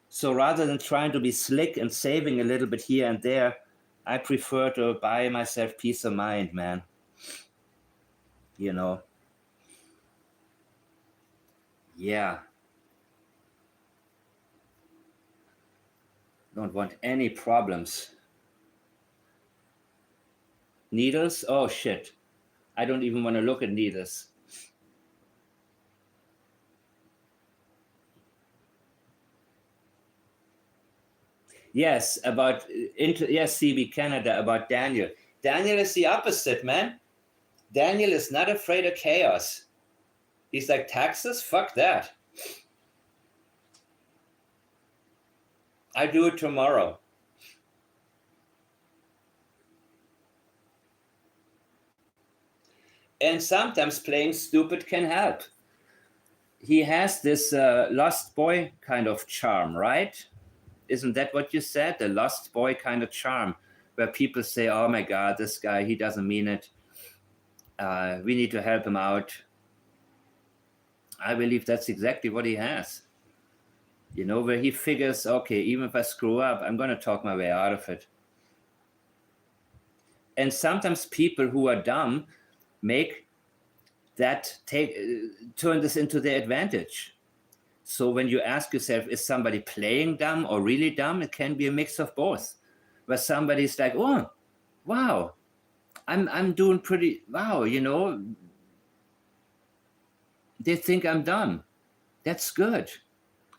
So rather than trying to be slick and saving a little bit here and there, I prefer to buy myself peace of mind, man. You know? Yeah. Don't want any problems. Needles? Oh, shit. I don't even want to look at needles. Yes, CB Canada, about Daniel. Daniel is the opposite, man. Daniel is not afraid of chaos. He's like, taxes? Fuck that. I do it tomorrow. And sometimes playing stupid can help. He has this lost boy kind of charm, right? Isn't that what you said? The lost boy kind of charm, where people say, oh my God, this guy, he doesn't mean it. We need to help him out. I believe that's exactly what he has. You know, where he figures, okay, even if I screw up, I'm going to talk my way out of it. And sometimes people who are dumb turn this into their advantage. So when you ask yourself, is somebody playing dumb or really dumb? It can be a mix of both. Where somebody's like, oh, wow, I'm doing pretty, wow, you know, they think I'm dumb. That's good.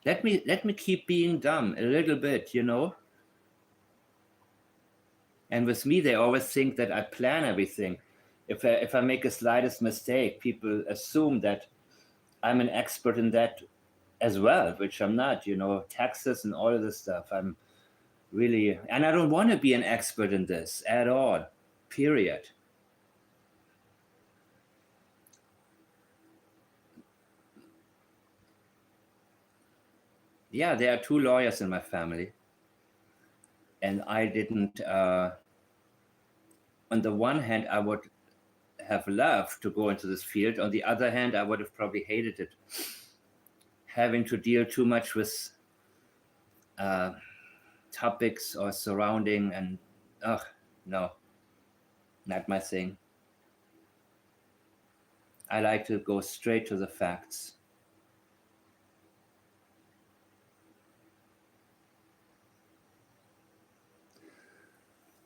Let me keep being dumb a little bit, you know. And with me, they always think that I plan everything. If I make a slightest mistake, people assume that I'm an expert in that as well, which I'm not, you know, taxes and all of this stuff. I'm really, and I don't want to be an expert in this at all, period. Yeah, there are 2 lawyers in my family. And I didn't, on the one hand, I would have loved to go into this field. On the other hand, I would have probably hated it. Having to deal too much with topics or surrounding, and no, not my thing. I like to go straight to the facts.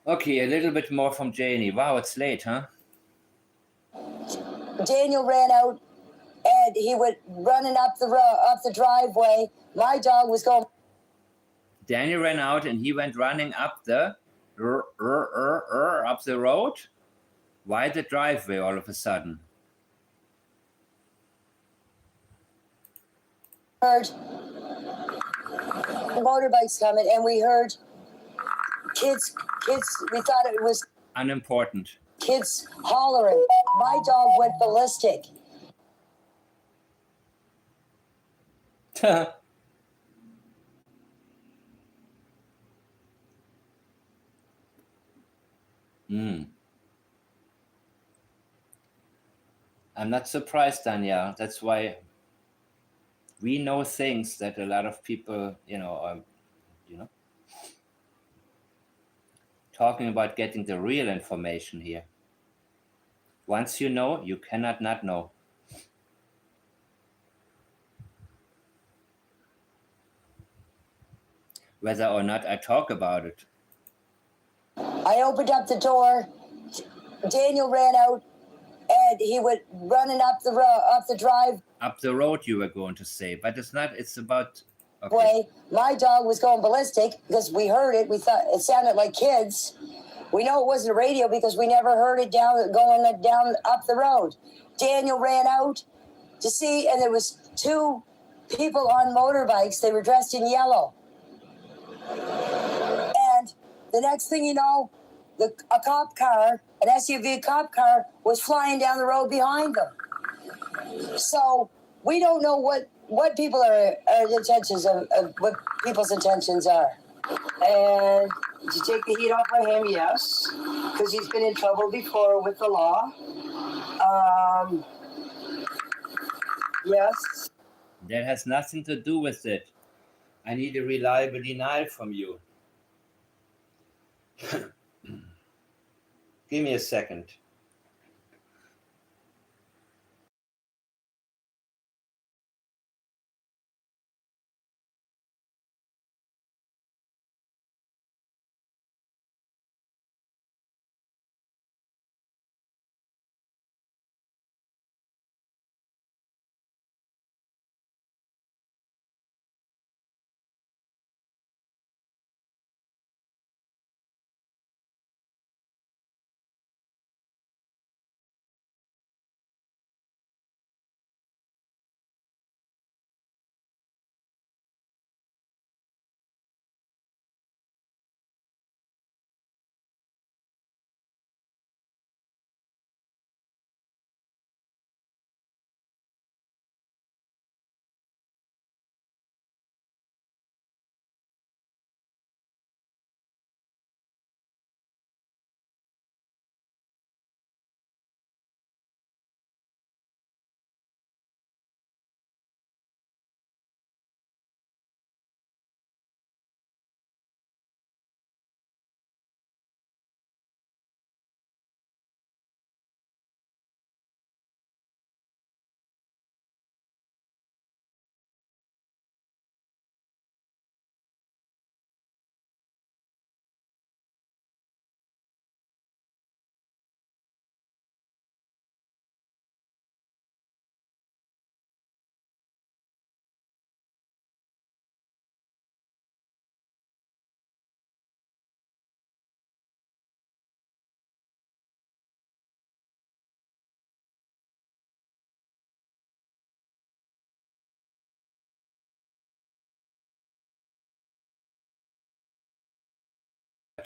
Okay, a little bit more from Janie. Wow, it's late, huh? Daniel ran out and he went running up the driveway. My dog was going. Daniel ran out and he went running up the up the road. Why the driveway all of a sudden? Heard motorbikes coming, and we heard kids. We thought it was Unimportant. kids hollering. My dog went ballistic. I'm not surprised, Danielle. That's why we know things that a lot of people, you know, are, you know, talking about getting the real information here. Once you know, you cannot not know. Whether or not I talk about it. I opened up the door. Daniel ran out, and he went running up the drive. Up the road, you were going to say, but it's not. It's about. Okay. Way. My dog was going ballistic because we heard it. We thought it sounded like kids. We know it wasn't a radio because we never heard it going down up the road. Daniel ran out to see, and there was 2 people on motorbikes. They were dressed in yellow. And the next thing you know, a cop car, an SUV cop car, was flying down the road behind them. So we don't know what people are intentions of what people's intentions are. And to take the heat off of him, yes, because he's been in trouble before with the law. Yes. That has nothing to do with it. I need a reliable denial from you. Give me a second.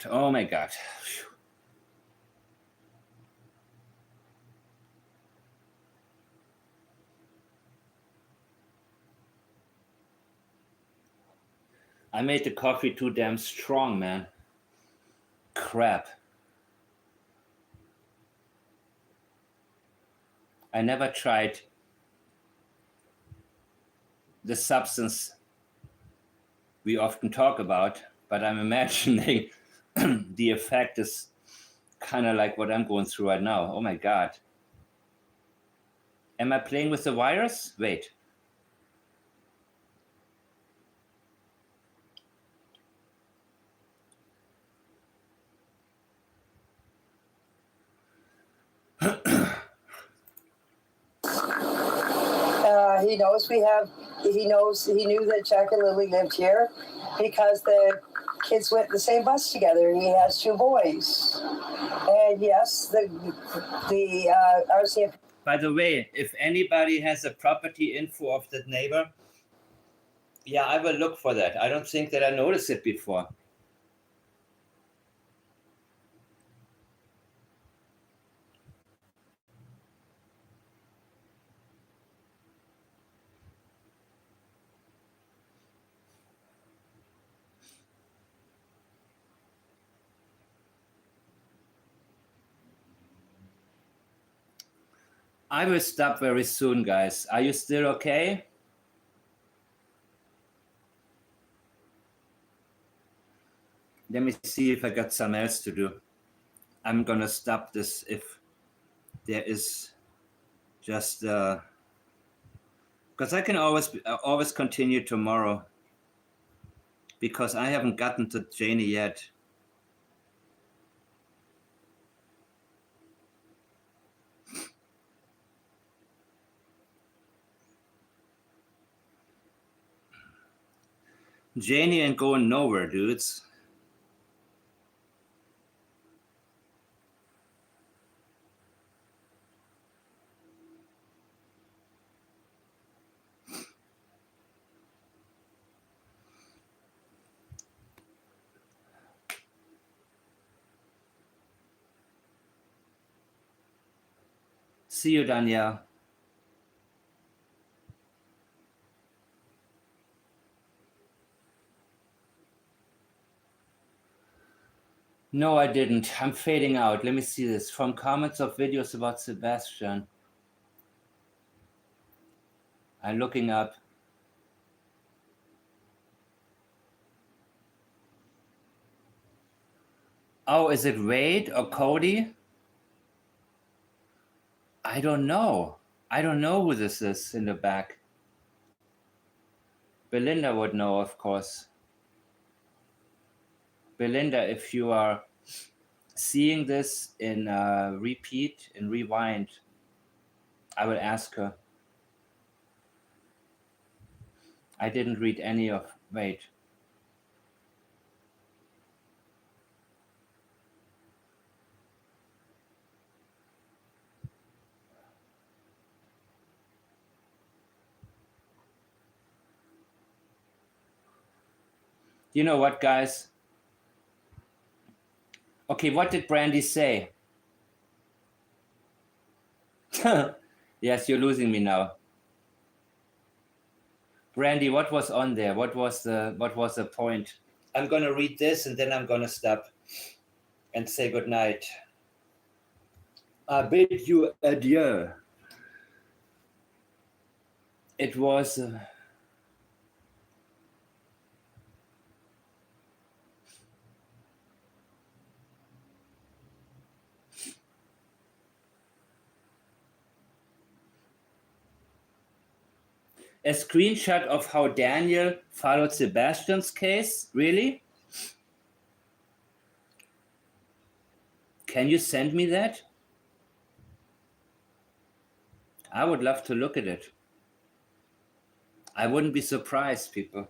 Oh my God. I made the coffee too damn strong, man. Crap. I never tried the substance we often talk about, but I'm imagining the effect is kind of like what I'm going through right now. Oh my God. Am I playing with the virus? Wait. He knows he knew that Jack and Lily lived here because the kids went the same bus together. He has 2 boys. And yes, the RCMP. By the way, if anybody has a property info of that neighbor, yeah, I will look for that. I don't think that I noticed it before. I will stop very soon, guys. Are you still okay? Let me see if I got something else to do. I'm gonna stop this if there is just because I can always continue tomorrow because I haven't gotten to Janie yet. Janie ain't going nowhere, dudes. See you, Danielle. No, I didn't. I'm fading out. Let me see this. From comments of videos about Sebastian. I'm looking up. Oh, is it Wade or Cody? I don't know. I don't know who this is in the back. Belinda would know, of course. Belinda, if you are seeing this in repeat and rewind, I will ask her. I didn't read any of. Wait. You know what, guys? Okay, what did Brandy say? Yes, you're losing me now. Brandy, what was on there? What was the point? I'm gonna read this and then I'm gonna stop and say goodnight. I bid you adieu. It was a screenshot of how Daniel followed Sebastian's case. Really? Can you send me that? I would love to look at it. I wouldn't be surprised, people.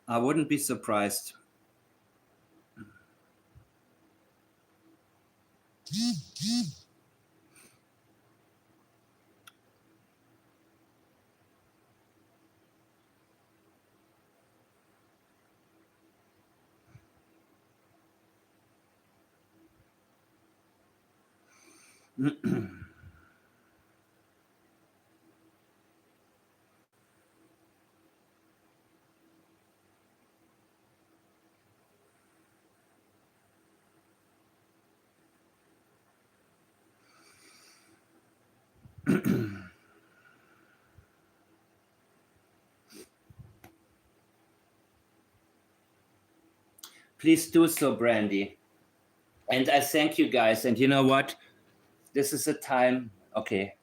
I wouldn't be surprised. Please do so, Brandy. And I thank you guys. And you know what? This is a time. Okay.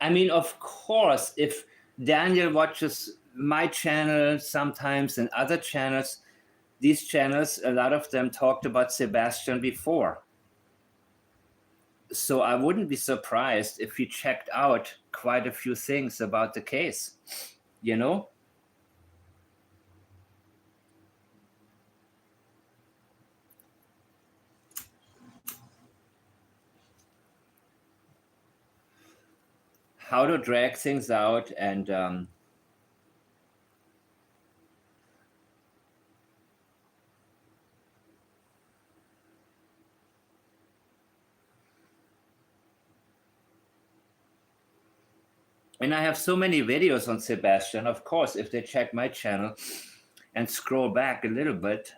I mean, of course, if Daniel watches my channel sometimes and other channels, these channels, a lot of them talked about Sebastian before. So I wouldn't be surprised if he checked out quite a few things about the case, you know? How to drag things out and I have so many videos on Sebastian. Of course, if they check my channel and scroll back a little bit,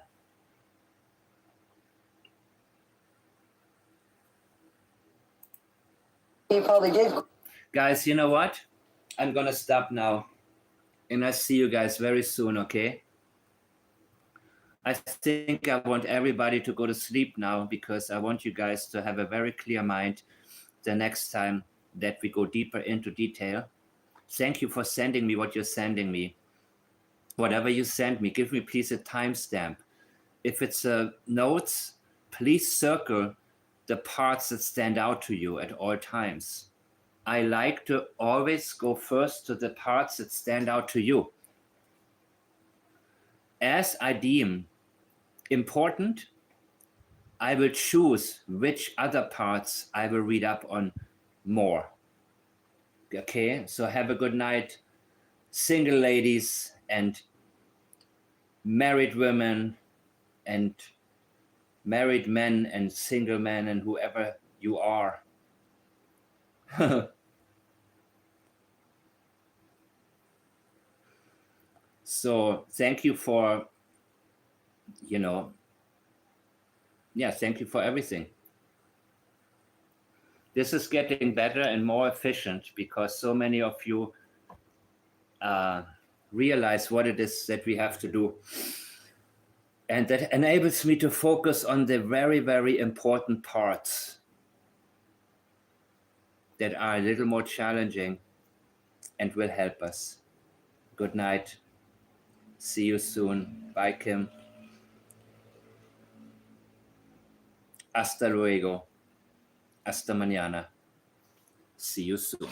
You probably did. guys, you know what? I'm gonna stop now. And I see you guys very soon, okay? I think I want everybody to go to sleep now because I want you guys to have a very clear mind the next time that we go deeper into detail. Thank you for sending me what you're sending me. Whatever you send me, give me please a timestamp. If it's notes, please circle the parts that stand out to you at all times. I like to always go first to the parts that stand out to you. As I deem important, I will choose which other parts I will read up on more. Okay, so have a good night, single ladies and married women and married men and single men and whoever you are. So thank you for, thank you for everything. This is getting better and more efficient because so many of you realize what it is that we have to do. And that enables me to focus on the very, very important parts that are a little more challenging and will help us. Good night. See you soon. Bye, Kim. Hasta luego. Hasta mañana. See you soon.